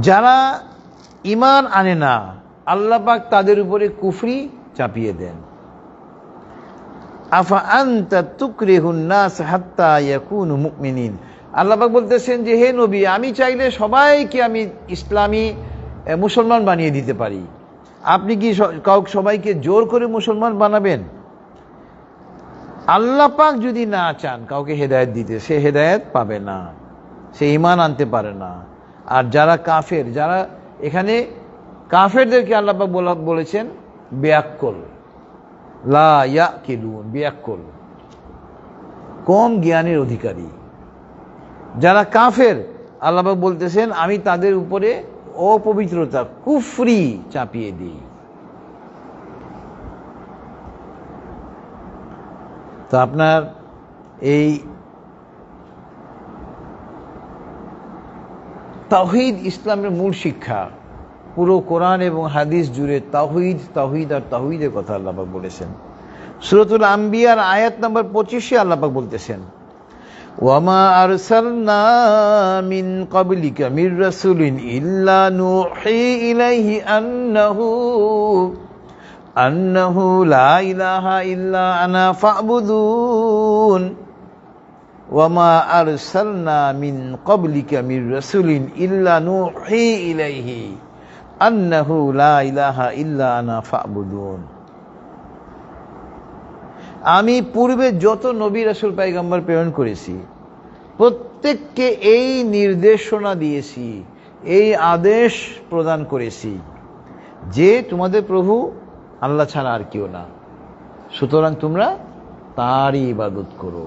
যারা ঈমান আনে না, আল্লাহ পাক তাদের উপরে কুফরি চাপিয়ে দেন। আফা আনতা তুকরিহুন নাস হাত্তা ইয়াকুনু মুমিনিন, আল্লাহ পাক বলতেছেন যে হে নবী, আমি চাইলে সবাইকে আমি ইসলামী মুসলমান বানিয়ে দিতে পারি, আপনি কি সবাইকে জোর করে মুসলমান বানাবেন? আল্লাহ পাক যদি না চান কাউকে হেদায়েত দিতে, সে হেদায়েত পাবে না, সে ঈমান আনতে পারে না। আর যারা কাফের, যারা এখানে কাফেরদেরকে আল্লাহ পাক বলেছেন বেয়াক্কল, লা ইয়াকিলুন, বেয়াক্কল, কম জ্ঞানের অধিকারী। যারা কাফের আল্লাহ পাক বলতেছেন আমি তাদের উপরে অপবিত্রতা, কুফরি চাপিয়ে দিই। তো আপনার এই তাওহীদ ইসলামের মূল শিক্ষা, পুরো কোরআন এবং হাদিস জুড়ে তাওহীদ তাওহীদ আর তাওহীদের কথা আল্লাহ পাক বলেছেন। সূরাতুল আম্বিয়ার আয়াত নম্বর 25-এ আল্লাহ পাক বলতেছেন ওয়ামা আরসালনা মিন ক্বাবলিকা মির রাসূলিন ইল্লা নূহি ইলাইহি আন্নাহু লা ইলাহা ইল্লা আনা ফা'বুদুন। ওয়ামা আরসালনা মিন ক্বাবলিকা মির রাসূলিন ইল্লা নূহি ইলাইহি আন্নাহু লা ইলাহা ইল্লা আনা ফা'বুদুন। আমি পূর্বে যত নবী রাসূল পয়গম্বর প্রেরণ করেছি প্রত্যেককে এই নির্দেশনা দিয়েছি, এই আদেশ প্রদান করেছি যে তোমাদের প্রভু আল্লাহ ছাড়া আর কেউ না, সুতরাং তোমরা তারই ইবাদত করো।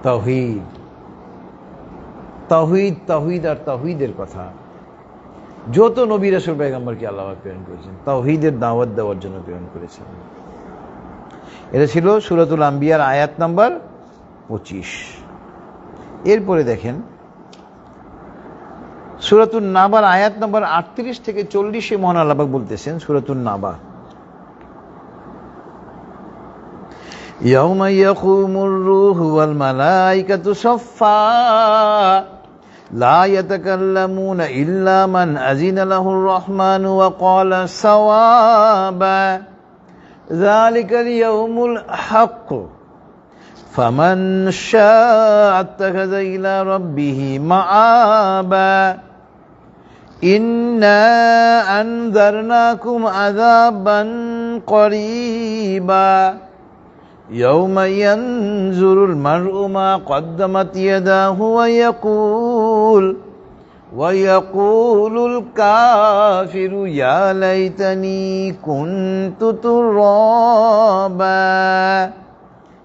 তাওহীদ তাওহীদ তাওহীদ আর তাওহীদের কথা যত নবী রাসূল পয়গম্বরকে আল্লাহ প্রেরণ করেছেন তাওহীদের দাওয়াত দেওয়ার জন্য প্রেরণ করেছেন। এটা ছিল সূরাতুল আম্বিয়ার আয়াত নাম্বার 25। এরপরে দেখেন সূরাতুন নাবার আয়াত নাম্বার 38 থেকে 40-এ মহান আল্লাহ পাক বলতেছেন, সূরাতুন নাবা, ইয়াউমা ইয়াকুমুর রূহু ওয়াল মালাইকাতু সাফফা লা ইয়াতাকাল্লামুনা ইল্লা মান আযিনা লাহুর রাহমানু ওয়া ক্বালা সাওয়াবা যালিকাল ইয়াউমুল হক ফামান শাআ আত্তাখাযা ইলা রাব্বিহি মাআবা ইন্না আনযারনাকুম আযাবান করিবা ইয়াউমা ইয়ানজুরুল মার'উ মা কদ্দামাত ইয়াদাহু ওয়া ইয়াকুলুল কাফিরু ইয়া লাইতানি কুনতু তুরাবা।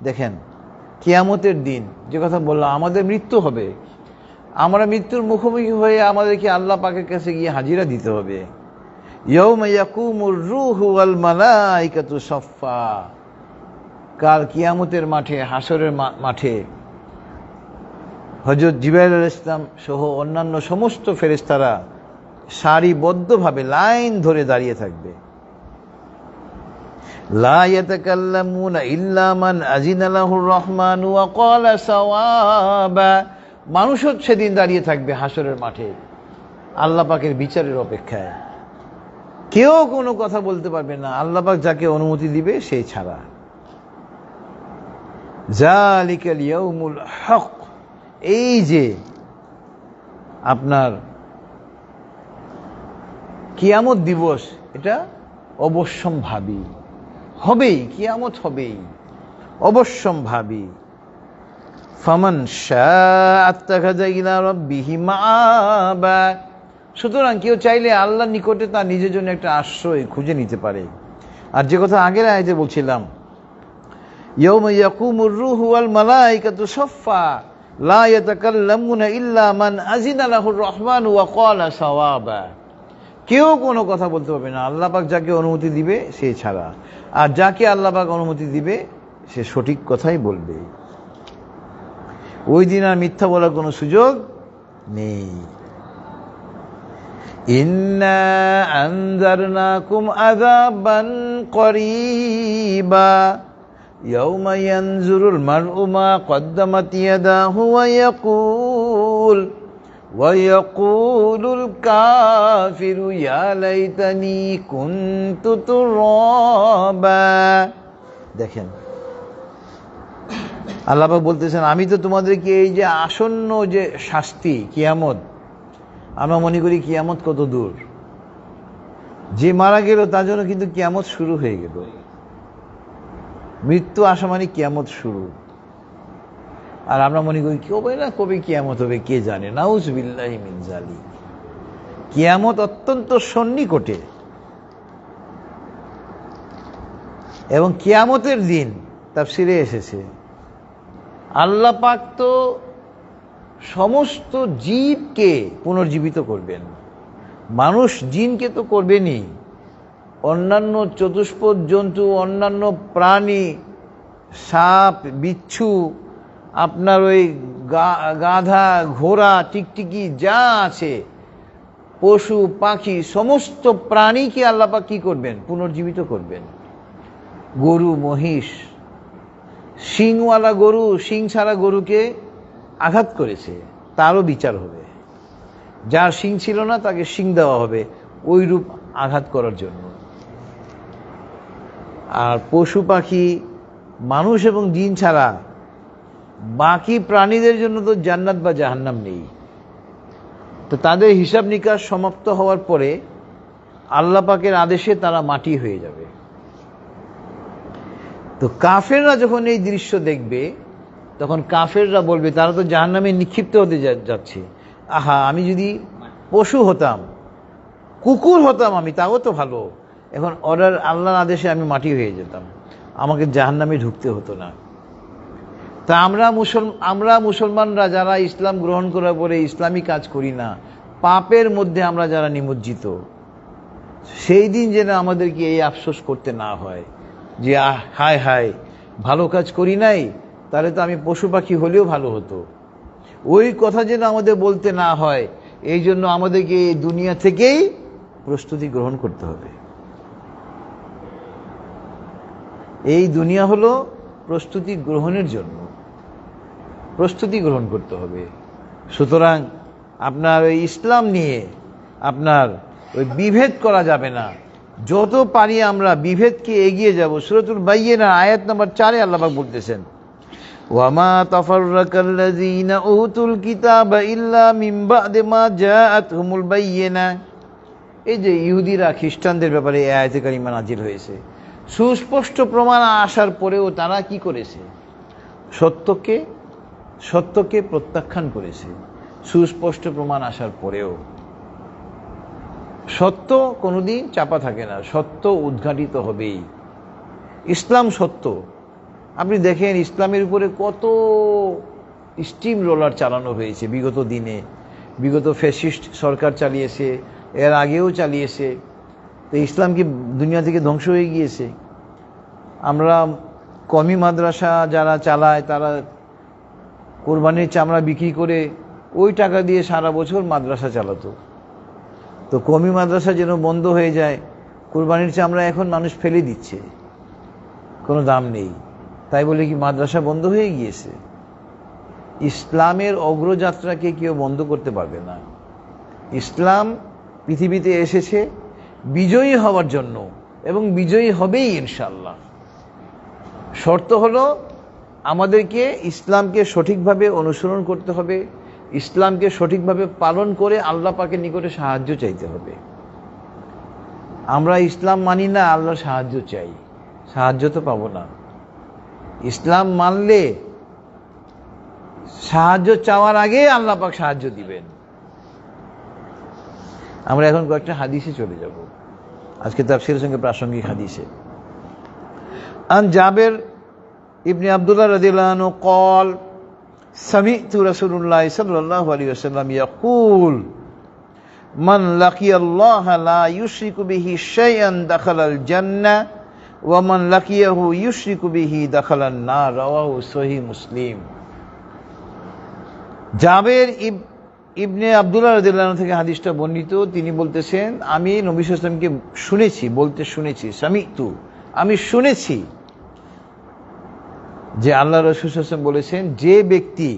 দেখেন কিয়ামতের দিন যে কথা বললাম, আমাদের মৃত্যু হবে, আমরা মৃত্যুর মুখোমুখি হয়ে আমাদেরকে আল্লাহ পাকের কাছে গিয়ে হাজিরা দিতে হবে। ইয়াউমা ইয়াকুমুর রূহু ওয়াল মালাইকাতু সাফফা, কাল কিয়ামতের মাঠে, হাসরের মাঠে হযরত জিবরাইল আলাইহিস সালাম সহ অন্যান্য সমস্ত ফেরেশতারা সারিবদ্ধভাবে লাইন ধরে দাঁড়িয়ে থাকবে। লা ইয়াতাকাল্লামুনা ইল্লা মান আযিনা লাহুর রাহমানু ওয়া ক্বালা সাওয়াবা, মানুষও সেদিন দাঁড়িয়ে থাকবে হাসরের মাঠে আল্লাহ পাকের বিচারের অপেক্ষায়। কেউ কোনো কথা বলতে পারবে না আল্লাহ পাক যাকে অনুমতি দিবে সেই ছাড়া। যালিকাল ইয়াউমুল হক, এই যে আপনার কিয়ামত দিবস, এটা অবশ্যম্ভাবী, হবেই, কিয়ামত হবেই, অবশ্যম্ভাবী। ফামান শাআ আত্তাখাযা ইলা রাব্বিহি মাআবা, সুতরাং কেউ চাইলে আল্লাহর নিকটে তার নিজের জন্য একটা আশ্রয় খুঁজে নিতে পারে। আর যে কথা আগের আয়াতে বলছিলাম, ইয়াউমা ইয়াকুমুর রূহু ওয়াল মালাইকাতু সাফফা, লা ইয়াতাকাল্লামুনা ইল্লা মান আযিনা লাহুর রহমানু ওয়া ক্বালা সাওয়াবা। কেউ কোনো কথা বলতে পারবে না আল্লাহ পাক যাকে অনুমতি দিবে সে ছাড়া, আর যাকে আল্লাহ পাক অনুমতি দিবে সে সঠিক কথাই বলবে। ওই দিন আর মিথ্যা বলার কোনো সুযোগ নেই। ইন্না আনজারনাকুম আযাবান করিবা ইয়াউমা ইয়ানজুরুল মার'উ মা কদ্দামাত ইয়াদাহু ওয়া ইয়াকুলুল কাফিরু ইয়া লাইতানি কুনতু তুরাবা। দেখেন আল্লাহ পাক বলতেছেন, আমি তো তোমাদেরকে এই যে আসন্ন যে শাস্তি কিয়ামত, আমরা মনে করি কিয়ামত কত দূর, যে মারা গেল তার জন্য কিন্তু কিয়ামত শুরু হয়ে গেল। মৃত্যু আসা মানে কিয়ামত শুরু। আর আমরা মনে করি কবে না কবে কিয়ামত হবে কে জানে, নাউযুবিল্লাহি মিন যালিক। কিয়ামত অত্যন্ত সন্নিকটে, এবং কিয়ামতের দিন তাফসীরে এসেছে আল্লাহ পাক তো সমস্ত জীবকে পুনর্জীবিত করবেন। মানুষ জিনকে তো করবেনই, অন্যান্য চতুষ্পদ জন্তু, অন্যান্য প্রাণী, সাপ, বিচ্ছু, আপনার ওই গাধা, ঘোড়া, টিকটিকি যা আছে, পশু পাখি, সমস্ত প্রাণীকে আল্লাহ পাক কি করবেন? পুনর্জীবিত করবেন। গরু, মহিষ, শিংওয়ালা গরু শিং ছাড়া গরুকে আঘাত করেছে, তারও বিচার হবে। যার শিং ছিল না তাকে শিং দেওয়া হবে ওই রূপ আঘাত করার জন্য। আর পশু পাখি, মানুষ এবং জিন ছাড়া বাকি প্রাণীদের জন্য তো জান্নাত বা জাহান্নাম নেই। তো তাদের হিসাব নিকাশ সমাপ্ত হওয়ার পরে আল্লাহ পাকের আদেশে তারা মাটি হয়ে যাবে। তো কাফেররা যখন এই দৃশ্য দেখবে তখন কাফেররা বলবে, তারা তো জাহান্নামে নিক্ষিপ্ত হতে যাচ্ছে, আহা আমি যদি পশু হতাম, কুকুর হতাম আমি, তাও তো ভালো, এখন অর্ডার আল্লাহর আদেশে আমি মাটি হয়ে যেতাম, আমাকে জাহান্নামে ঢুকতে হতো না। তা আমরা মুসলমানরা যারা ইসলাম গ্রহণ করার পরে ইসলামী কাজ করি না, পাপের মধ্যে আমরা যারা নিমজ্জিত, সেই দিন যেন আমাদেরকে এই আফসোস করতে না হয় যে হায় হায় ভালো কাজ করি নাই, তাহলে তো আমি পশু পাখি হলেও ভালো হতো। ওই কথা যেন আমাদের বলতে না হয়, এই জন্য আমাদেরকে এই দুনিয়া থেকেই প্রস্তুতি গ্রহণ করতে হবে। এই দুনিয়া হলো প্রস্তুতি গ্রহণের জন্য, প্রস্তুতি গ্রহণ করতে হবে। সুতরাং আপনার ওই ইসলাম নিয়ে আপনার ওই বিভেদ করা যাবে না। যত পারি আমরা বিভেদকে এগিয়ে যাব। সূরাতুল বাইয়িনা আয়াত নম্বর 4 আল্লাহ পাক বলতেছেন, ওয়ামা তাফাররাকাল্লাযীনা উতুল কিতাবা ইল্লা মিন বা'দি মা জাআতহুমুল বাইয়িনা। এই যে ইহুদিরা খ্রিস্টানদের ব্যাপারে এই আয়াতে কারিমা নাজিল হয়েছে, সুস্পষ্ট প্রমাণ আসার পরেও তারা কি করেছে? সত্যকে প্রত্যাখ্যান করেছে। সুস্পষ্ট প্রমাণ আসার পরেও সত্য কোনোদিন চাপা থাকে না, সত্য উদ্ঘাটিত হবেই। ইসলাম সত্য। আপনি দেখেন ইসলামের উপরে কত স্টিম রোলার চালানো হয়েছে বিগত দিনে, বিগত ফ্যাসিস্ট সরকার চালিয়েছে, এর আগেও চালিয়েছে। তো ইসলাম কি দুনিয়া থেকে ধ্বংস হয়ে গিয়েছে? আমরা কমি মাদ্রাসা যারা চালায় তারা কোরবানির চামড়া বিক্রি করে ওই টাকা দিয়ে সারা বছর মাদ্রাসা চালাতো। তো কমি মাদ্রাসা যেন বন্ধ হয়ে যায়, কোরবানির চামড়া এখন মানুষ ফেলে দিচ্ছে, কোনো দাম নেই, তাই বলে কি মাদ্রাসা বন্ধ হয়ে গিয়েছে? ইসলামের অগ্রযাত্রাকে কেউ বন্ধ করতে পারবে না। ইসলাম পৃথিবীতে এসেছে বিজয়ী হওয়ার জন্য, এবং বিজয়ী হবেই ইনশাআল্লাহ। শর্ত হলো আমাদেরকে ইসলামকে সঠিকভাবে অনুসরণ করতে হবে, ইসলামকে সঠিকভাবে পালন করে আল্লাহ পাকের নিকটে সাহায্য চাইতে হবে। আমরা ইসলাম মানি না, আল্লাহর সাহায্য চাই, সাহায্য তো পাবো না। ইসলাম মানলে সাহায্য চাওয়ার আগে আল্লাহ পাক সাহায্য দিবেন। আমরা এখন কয়েকটা হাদিসে চলে যাব, আজকে তাফসীরের সঙ্গে প্রাসঙ্গিক হাদিসে। আন জাবের ইবনে আব্দুল্লাহ রাদিয়াল্লাহু আনহু قال সামি'তু রাসূলুল্লাহ সাল্লাল্লাহু আলাইহি ওয়াসাল্লাম ইয়াকুল মান লাকিয়াল্লাহা লা ইউশরিকু বিহি শাইআন দাখালাল জান্নাহ ওয়া মান লাকিয়াহু ইউশরিকু বিহি দাখালান নার। রাওয়াহু সহিহ মুসলিম। জাবের ইবনে আব্দুল্লাহ রাদিয়াল্লাহু আনহু থেকে হাদিসটা বর্ণিত। তিনি বলতেছেন, আমি নবী সাল্লাল্লাহু আলাইহি ওয়াসাল্লামকে শুনেছি, সামি'তু, আমি শুনেছি যে আল্লাহ রাসূল সাল্লাল্লাহু আলাইহি ওয়াসাল্লাম বলেছেন, যে ব্যক্তি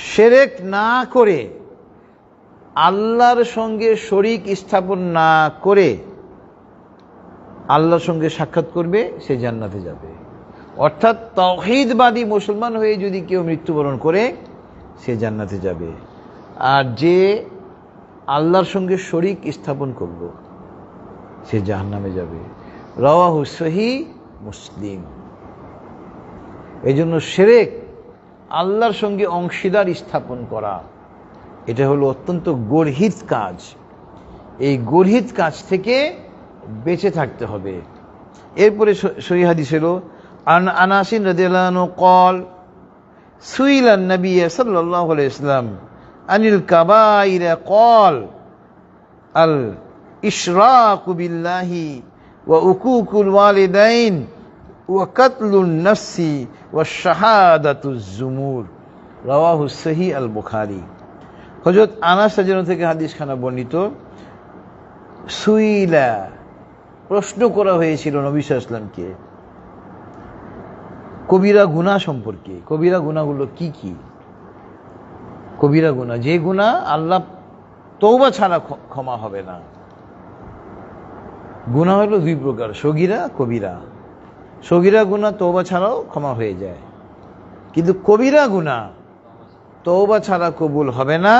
শিরক না করে, আল্লাহর সঙ্গে শরীক স্থাপন না করে আল্লাহর সঙ্গে সাক্ষাৎ করবে, সে জান্নাতে যাবে। অর্থাৎ তাওহীদবাদী মুসলমান হয়ে যদি কেউ মৃত্যুবরণ করে, সে জান্নাতে যাবে। আর যে আল্লাহর সঙ্গে শরীক স্থাপন করলো, সে জাহান্নামে যাবে। রাওয়াহু সহিহ মুসলিম। এই জন্য শিরক, আল্লাহর সঙ্গে অংশীদার স্থাপন করা, এটা হলো অত্যন্ত গর্হিত কাজ। এই গর্হিত কাজ থেকে বেঁচে থাকতে হবে। এরপরে সহিহ হাদিস হলো আনাস রাদিয়াল্লাহু আনহু قال سئل النبي صلى الله عليه وسلم عن الكبائر قال الاشراك بالله وعقوق الوالدين وقتل النفس والشهادة الزور। রাওয়াহু সহিহ আল বুখারী। হযরত আনাস রাদিয়াল্লাহু থেকে হাদিসখানা বর্ণিত। সুইলা, প্রশ্ন করা হয়েছিল নবী সাল্লাল্লাহু আলাইহি ওয়াসাল্লামকে কবিরা গুনাহ সম্পর্কে। কবিরা গুনাহগুলো কি কি? কবিরা গুনাহ, যে গুনাহ আল্লাহ তওবা ছাড়া ক্ষমা হবে না। গুনাহ হলো দুই প্রকার, সগীরা, কবিরা। সগীরা গুনাহ তওবা ছাড়াও ক্ষমা হয়ে যায়, কিন্তু কবিরা গুনাহ তওবা ছাড়া কবুল হবে না।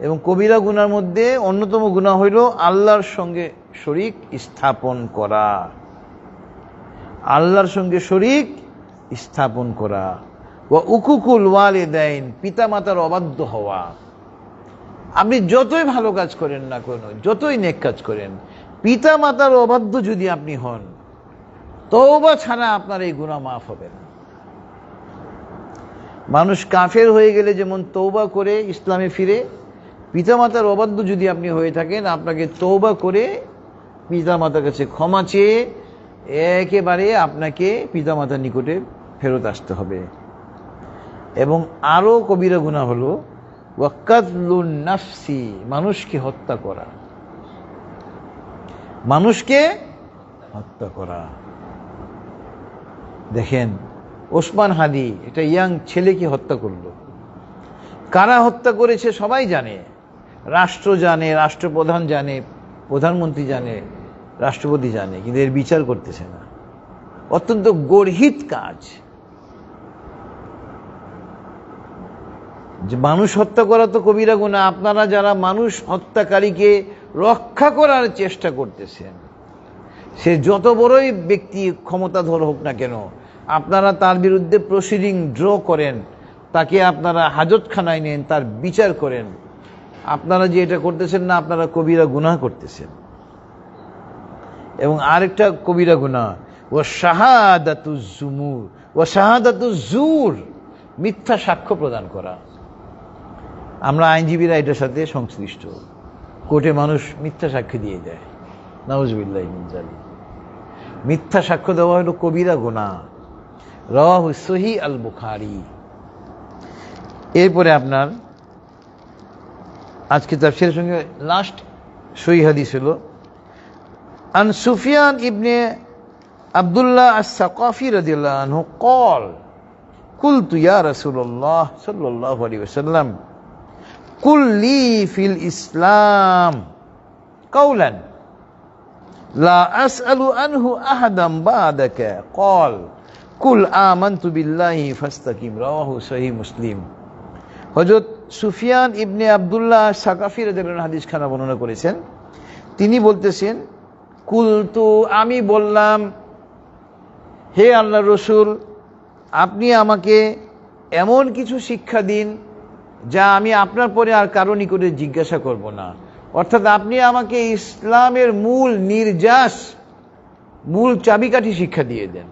এবং কবিরা গুনার মধ্যে অন্যতম গুনাহ হইল আল্লাহর সঙ্গে শরীক স্থাপন করা। আল্লাহর সঙ্গে শরীক স্থাপন করা। ওয়া উকুকুল ওয়ালিদাইন, পিতামাতার অবাধ্য হওয়া। আপনি যতই ভালো কাজ করেন না কেন, যতই নেক কাজ করেন, পিতামাতার অবাধ্য যদি আপনি হন, তওবা ছাড়া আপনার এই গুনাহ মাফ হবে না। মানুষ কাফের হয়ে গেলে যেমন তওবা করে ইসলামে ফিরে, পিতামাতার অবাধ্য যদি আপনি হয়ে থাকেন, আপনাকে তওবা করে পিতামাতার কাছে ক্ষমা চেয়ে একেবারে আপনাকে পিতামাতার নিকটে ফেরত আসতে হবে। এবং আরো কবিরা গুনাহ হলো ওয়াকাতলুন নাফসি, মানুষকে হত্যা করা। মানুষকে হত্যা করা। দেখেন, ওসমান হাদি এটা ইয়াং ছেলেকে হত্যা করলো। কারা হত্যা করেছে সবাই জানে, রাষ্ট্র জানে, রাষ্ট্রপ্রধান জানে, প্রধানমন্ত্রী জানে, রাষ্ট্রপতি জানে, কিন্তু এর বিচার করতেছে না। অত্যন্ত গর্হিত কাজ। যে মানুষ হত্যা করা তো কবিরা গুনাহ। আপনারা যারা মানুষ হত্যাকারীকে রক্ষা করার চেষ্টা করতেছেন, সে যত বড়ই ব্যক্তি ক্ষমতাধর হোক না কেন, আপনারা তার বিরুদ্ধে প্রসিডিং ড্র করেন, তাকে আপনারা হাজতখানায় নেন, তার বিচার করেন। আপনারা যে এটা করতেছেন না, আপনারা কবিরা গুনাহ করতেছেন। এবং আরেকটা কবিরা গুনাহ ওয়া শাহাদাতুজ জুমুর, ওয়া শাহাদাতুজ জুর, মিথ্যা সাক্ষ্য প্রদান করা। আমরা আইনজীবীরা এটার সাথে সংশ্লিষ্ট। কোর্টে মানুষ মিথ্যা সাক্ষ্য দিয়ে দেয়, নাউজুবিল্লাহি মিন যালিক। মিথ্যা সাক্ষ্য দেওয়া হলো কবিরা গুনাহ। রাওয়াহু সহিহ আল বুখারী। এরপরে আপনার আজকে তাফসীরের সঙ্গে লাস্ট সহিহ হাদিস হলো আন সুফিয়ান ইবনে আব্দুল্লাহ আস-সাকাফি রাদিয়াল্লাহু আনহু قال قلت يا رسول الله صلى الله عليه وسلم قل لي في الإسلام قولا لا أسأل عنه أحدا بعدك قال قل آمنت بالله فاستقم। রাওয়াহু সহিহ মুসলিম। হযরত সুফিয়ান ইবনে আব্দুল্লাহ সাকাফি রাদিয়াল্লাহু আনহু হাদিস খানা বর্ণনা করেছেন। তিনি বলতেছেন, কুলতু, আমি বললাম, হে আল্লাহর রাসূল, আপনি আমাকে এমন কিছু শিক্ষা দিন যা আমি আপনার পরে আর কারো নিকটে জিজ্ঞাসা করব না। অর্থাৎ আপনি আমাকে ইসলামের মূল নির্যাস, মূল চাবিকাঠি শিক্ষা দিয়ে দেন।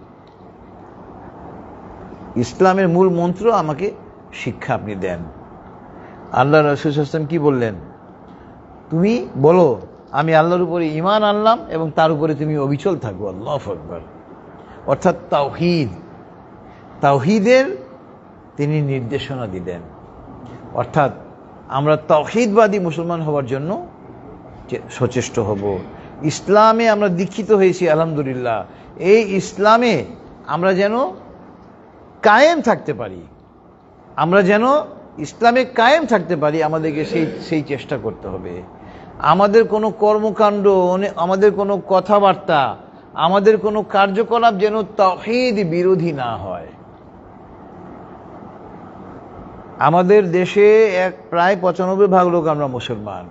ইসলামের মূল মন্ত্র আমাকে শিক্ষা আপনি দেন। আল্লাহ রাসূল সাল্লাল্লাহু আলাইহি ওয়াসাল্লাম কি বললেন? তুমি বলো আমি আল্লাহর উপরে ঈমান আনলাম এবং তার উপরে তুমি অবিচল থাকো। আল্লাহু আকবার। অর্থাৎ তাওহীদের তিনি নির্দেশনা দিলেন। অর্থাৎ আমরা তাওহীদবাদী মুসলমান হওয়ার জন্য সচেষ্ট হব। ইসলামে আমরা দীক্ষিত হয়েছি আলহামদুলিল্লাহ, এই ইসলামে আমরা যেন কায়েম থাকতে পারি, আমাদেরকে সেই চেষ্টা করতে হবে। আমাদের কোনো কর্মকাণ্ড, আমাদের কোনো কথাবার্তা, আমাদের কোনো কার্যকলাপ যেন তাওহীদ বিরোধী না হয়। আমাদের দেশে প্রায় 95% লোক আমরা মুসলমান।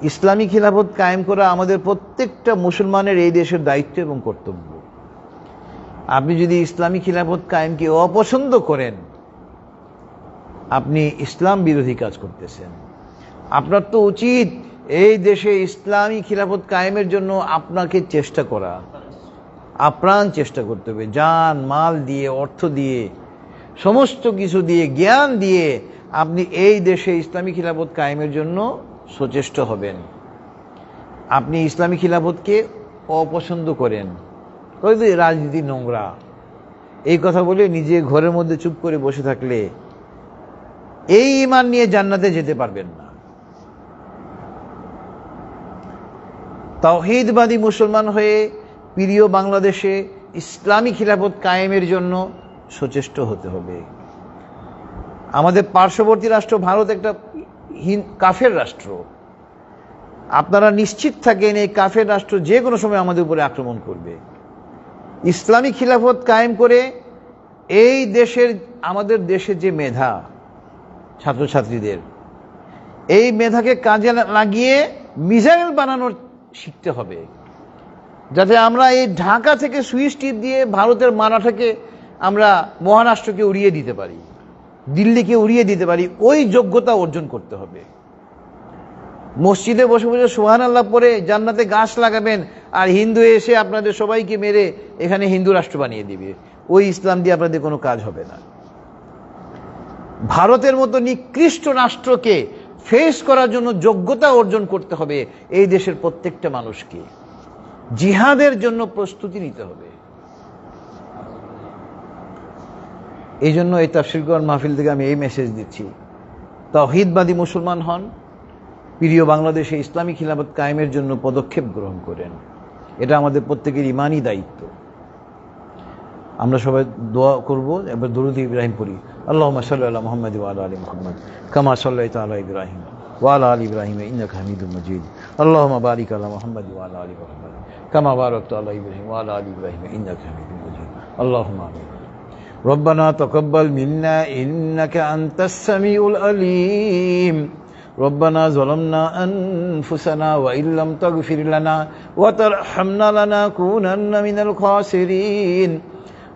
ইসলামী খিলাফত কায়েম করা আমাদের প্রত্যেকটা মুসলমানের এই দেশের দায়িত্ব এবং কর্তব্য। আপনি যদি ইসলামী খিলাফত কায়েমকে অপছন্দ করেন, আপনি ইসলাম বিরোধী কাজ করতেছেন। আপনার তো উচিত এই দেশে ইসলামী খিলাফত কায়েমের জন্য আপনাকে চেষ্টা করা, আপ্রাণ চেষ্টা করতে হবে। জান মাল দিয়ে, অর্থ দিয়ে, সমস্ত কিছু দিয়ে, জ্ঞান দিয়ে আপনি এই দেশে ইসলামী খিলাফত কায়েমের জন্য সচেষ্ট হবেন। আপনি ইসলামী খিলাফতকে অপছন্দ করেন, রাজনীতি নোংরা, এই কথা বলে নিজে ঘরের মধ্যে চুপ করে বসে থাকলে এই ঈমান নিয়ে জান্নাতে যেতে পারবেন না। তাওহীদবাদী মুসলমান হয়ে প্রিয় বাংলাদেশে ইসলামী খিলাফত কায়েমের জন্য সচেষ্ট হতে হবে। আমাদের পার্শ্ববর্তী রাষ্ট্র ভারত একটা কাফের রাষ্ট্র। আপনারা নিশ্চিত থাকেন এই কাফের রাষ্ট্র যে কোনো সময় আমাদের উপরে আক্রমণ করবে। ইসলামী খিলাফত কায়েম করে এই দেশের, আমাদের দেশের যে মেধা ছাত্রছাত্রীদের, এই মেধাকে কাজে লাগিয়ে মিসাইল বানানোর শিখতে হবে, যাতে আমরা এই ঢাকা থেকে সুইচ টিপ দিয়ে ভারতের মারাঠাকে আমরা মহারাষ্ট্রকে উড়িয়ে দিতে পারি, দিল্লিকে উড়িয়ে দিতে পারি। ওই যোগ্যতা অর্জন করতে হবে। মসজিদে বসে বসে সুবহানাল্লাহ পড়ে জান্নাতে গাছ লাগাবেন, আর হিন্দু এসে আপনাদের সবাইকে মেরে এখানে হিন্দু রাষ্ট্র বানিয়ে দিবে। ওই ইসলাম দিয়ে আপনাদের কোনো কাজ হবে না। ভারতের মতো নিকৃষ্ট রাষ্ট্রকে ফেস করার জন্য যোগ্যতা অর্জন করতে হবে এই দেশের প্রত্যেকটা মানুষকে। জিহাদের জন্য প্রস্তুতি নিতে হবে। এই জন্য এই তাফসীর কোরআন মাহফিল থেকে আমি এই মেসেজ দিচ্ছি, তাওহীদবাদী মুসলমান হন, প্রিয় বাংলাদেশে ইসলামী খিলাফত কায়েমের জন্য পদক্ষেপ গ্রহণ করেন। এটা আমাদের প্রত্যেকের ঈমানি দায়িত্ব। আমরা সবাই দোয়া করব, এবার দরুদ ইব্রাহিম পড়ি। আল্লাহুম্মা সাল্লি আলা মুহাম্মাদ ওয়া আলা আলি মুহাম্মাদ কামা সাল্লাইতা আলা ইব্রাহিম ওয়া আলা আলি ইব্রাহিম ইন্নাকা হামিদুম মাজিদ। আল্লাহুম্মা বারিক আলা মুহাম্মাদ ওয়া আলা আলি মুহাম্মাদ কামা বারাকতা আলা ইব্রাহিম ওয়া আলা আলি ইব্রাহিম ইন্নাকা হামিদুম মাজিদ। আল্লাহুম্মা আমিন। ربنا تقبل منا إنك أنت السميع العليم. ربنا ظلمنا أنفسنا وإن لم تغفر لنا وترحمنا لنكونن من الخاسرين.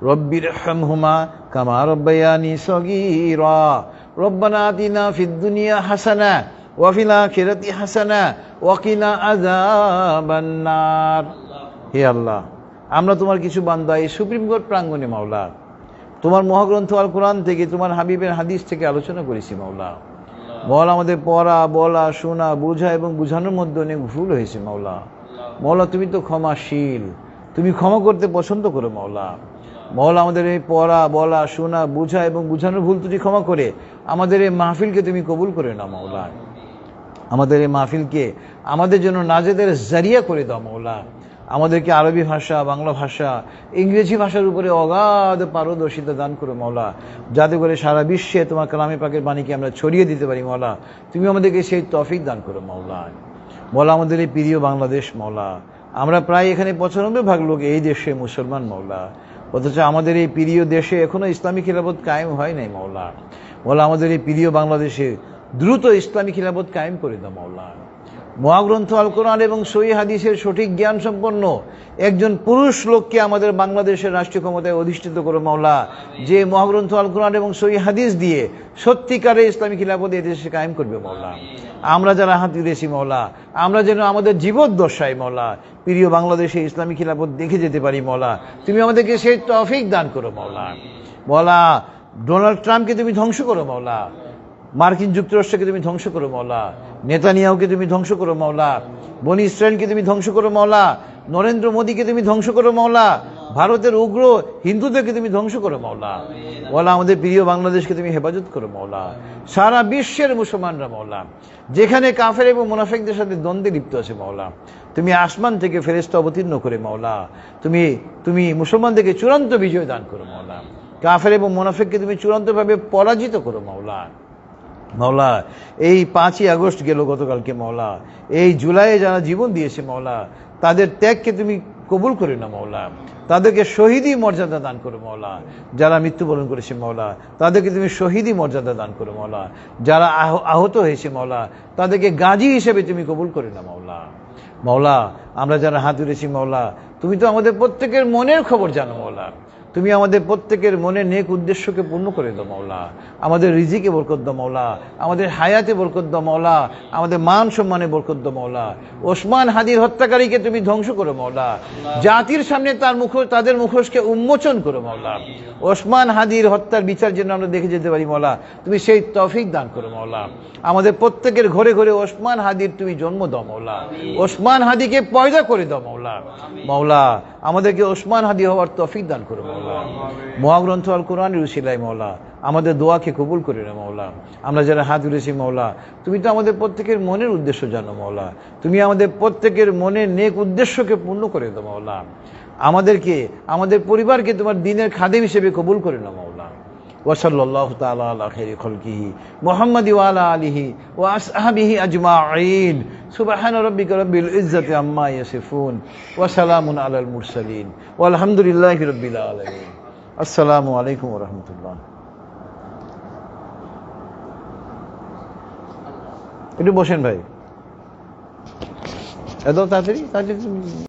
رب ارحمهما كما ربياني صغيرا. ربنا آتنا في الدنيا حسنة وفي الآخرة حسنة وقنا عذاب النار. হে আল্লাহ, আমরা তোমার কিছু বান্দা এই সুপ্রিম কোর্ট প্রাঙ্গণে মাওলা তোমার মহাগ্রন্থ আল কোরআন থেকে, তোমার হাবিবের হাদিস থেকে আলোচনা করেছি মাওলা। মওলা আমাদের পড়া, বলা, শোনা, বোঝা এবং বুঝানোর মধ্যে অনেক ভুল হয়েছে মাওলা। মওলা তুমি তো ক্ষমাশীল, তুমি ক্ষমা করতে পছন্দ করো মাওলা। মওলা আমাদের এই পড়া, বলা, শোনা, বোঝা এবং বুঝানোর ভুল তুমি ক্ষমা করে আমাদের এই মাহফিলকে তুমি কবুল করে নাও মাওলা। আমাদের এই মাহফিলকে আমাদের জন্য নাজাতের জারিয়া করে দাও মাওলা। আমাদেরকে আরবি ভাষা, বাংলা ভাষা, ইংরেজি ভাষার উপরে অগাধ পারদর্শিতা দান করো মাওলা, যাতে করে সারা বিশ্বে তোমার কালামে পাকের বাণীকে আমরা ছড়িয়ে দিতে পারি মাওলা। তুমি আমাদেরকে সেই তৌফিক দান করো মাওলা। মাওলা আমাদের এই প্রিয় বাংলাদেশ মাওলা, আমরা প্রায় এখানে 95% লোক এই দেশে মুসলমান মাওলা, অথচ আমাদের এই প্রিয় দেশে এখনো ইসলামী খিলাফত কায়েম হয় নাই মাওলা। মাওলা আমাদের এই প্রিয় বাংলাদেশে দ্রুত ইসলামী খিলাফত কায়েম করে দাও মাওলা। মহাগ্রন্থ আল কোরআন এবং সহিহ হাদিসের সঠিক জ্ঞান সম্পন্ন একজন পুরুষ লোককে আমাদের বাংলাদেশের রাষ্ট্রীয় ক্ষমতায় অধিষ্ঠিত করো মাওলা, যে মহাগ্রন্থ আল কোরআন এবং সহিহ হাদিস দিয়ে সত্যিকারে ইসলামী খিলাফত এই দেশে কায়েম করবে মাওলা। আমরা যারা হাত দিয়েছি মাওলা, আমরা যেন আমাদের জীবদ্দশায় মাওলা প্রিয় বাংলাদেশে ইসলামী খিলাফত দেখে যেতে পারি মাওলা। তুমি আমাদেরকে সেই তৌফিক দান করো মাওলা। মাওলা ডোনাল্ড ট্রাম্পকে তুমি ধ্বংস করো মাওলা, মার্কিন যুক্তরাষ্ট্রকে তুমি ধ্বংস করো মাওলা, নেতানিয়াহুকে তুমি ধ্বংস করো মাওলা, বনি ইসরায়েলকে তুমি ধ্বংস করো মাওলা, নরেন্দ্র মোদীকে তুমি ধ্বংস করো মাওলা, ভারতের উগ্র হিন্দুদেরকে তুমি ধ্বংস করো মাওলা। ওয়ালা আমাদের প্রিয় বাংলাদেশকে তুমি হেফাজত করো মাওলা। সারা বিশ্বের মুসলমানরা মাওলা যেখানে কাফের এবং মুনাফিকদের সাথে দ্বন্দ্বে লিপ্ত আছে মাওলা, তুমি আসমান থেকে ফেরেশতা অবতীর্ণ করে মাওলা তুমি মুসলমানদেরকে চূড়ান্ত বিজয় দান করো মাওলা। কাফের এবং মুনাফিককে তুমি চূড়ান্তভাবে পরাজিত করো মাওলা। মাওলা এই 5ই আগস্ট গেল গতকালকে মাওলা, এই জুলাইয়ে যারা জীবন দিয়েছে মাওলা তাদের ত্যাগকে তুমি কবুল করে না মাওলা, তাদেরকে শহীদি মর্যাদা দান করো মাওলা। যারা মৃত্যুবরণ করেছে মাওলা তাদেরকে তুমি শহীদি মর্যাদা দান করো মাওলা। যারা আহত হয়েছে মাওলা তাদেরকে গাজী হিসেবে তুমি কবুল করে না মাওলা। মাওলা আমরা যারা হাত তুলেছি মাওলা তুমি তো আমাদের প্রত্যেকের মনের খবর জানো মাওলা, তুমি আমাদের প্রত্যেকের মনে নেক উদ্দেশ্যকে পূর্ণ করে দাও মাওলা। আমাদের রিজিকে বরকত দাও মাওলা, আমাদের হায়াতে বরকত দাও মাওলা, আমাদের মান সম্মানে বরকত দাও মাওলা। ওসমান হাদির হত্যাকারীকে তুমি ধ্বংস করো মাওলা, জাতির সামনে তাদের মুখোশকে উন্মোচন করো মাওলা। ওসমান হাদির হত্যার বিচার যেন আমরা দেখে যেতে পারি মাওলা, তুমি সেই তৌফিক দান করো মাওলা। আমাদের প্রত্যেকের ঘরে ঘরে ওসমান হাদির তুমি জন্ম দাও মাওলা, ওসমান হাদিকে পয়দা করে দাও মাওলা। মাওলা আমাদেরকে ওসমান হাদি হওয়ার তৌফিক দান করো মাওলা। মহাগ্রন্থ আল কোরআনের উসিলায় মাওলা আমাদের দোয়াকে কবুল করে না মাওলা। আমরা যারা হাত তুলেছি মাওলা তুমি তো আমাদের প্রত্যেকের মনের উদ্দেশ্য জানো মাওলা, তুমি আমাদের প্রত্যেকের মনের নেক উদ্দেশ্যকে পূর্ণ করে দাও মাওলা। আমাদেরকে আমাদের পরিবারকে তোমার দ্বীনের খাদেম হিসেবে কবুল করে না মাওলা। ওয়াসাল্লাল্লাহু তাআলা আলা খাইরি খালকিহি মুহাম্মাদি ওয়া আলা আলিহি ওয়া আসহাবিহি আজমাইন সুবহানা রাব্বিকা রাব্বিল ইজ্জাতি আম্মা ইয়াসিফুন ওয়া সালামুন আলাল মুরসালিন ওয়ালহামদুলিল্লাহি রাব্বিল আলামিন। আসসালামু আলাইকুম ওয়া রাহমাতুল্লাহ। একটু বসেন ভাই, এত তাড়াতাড়ি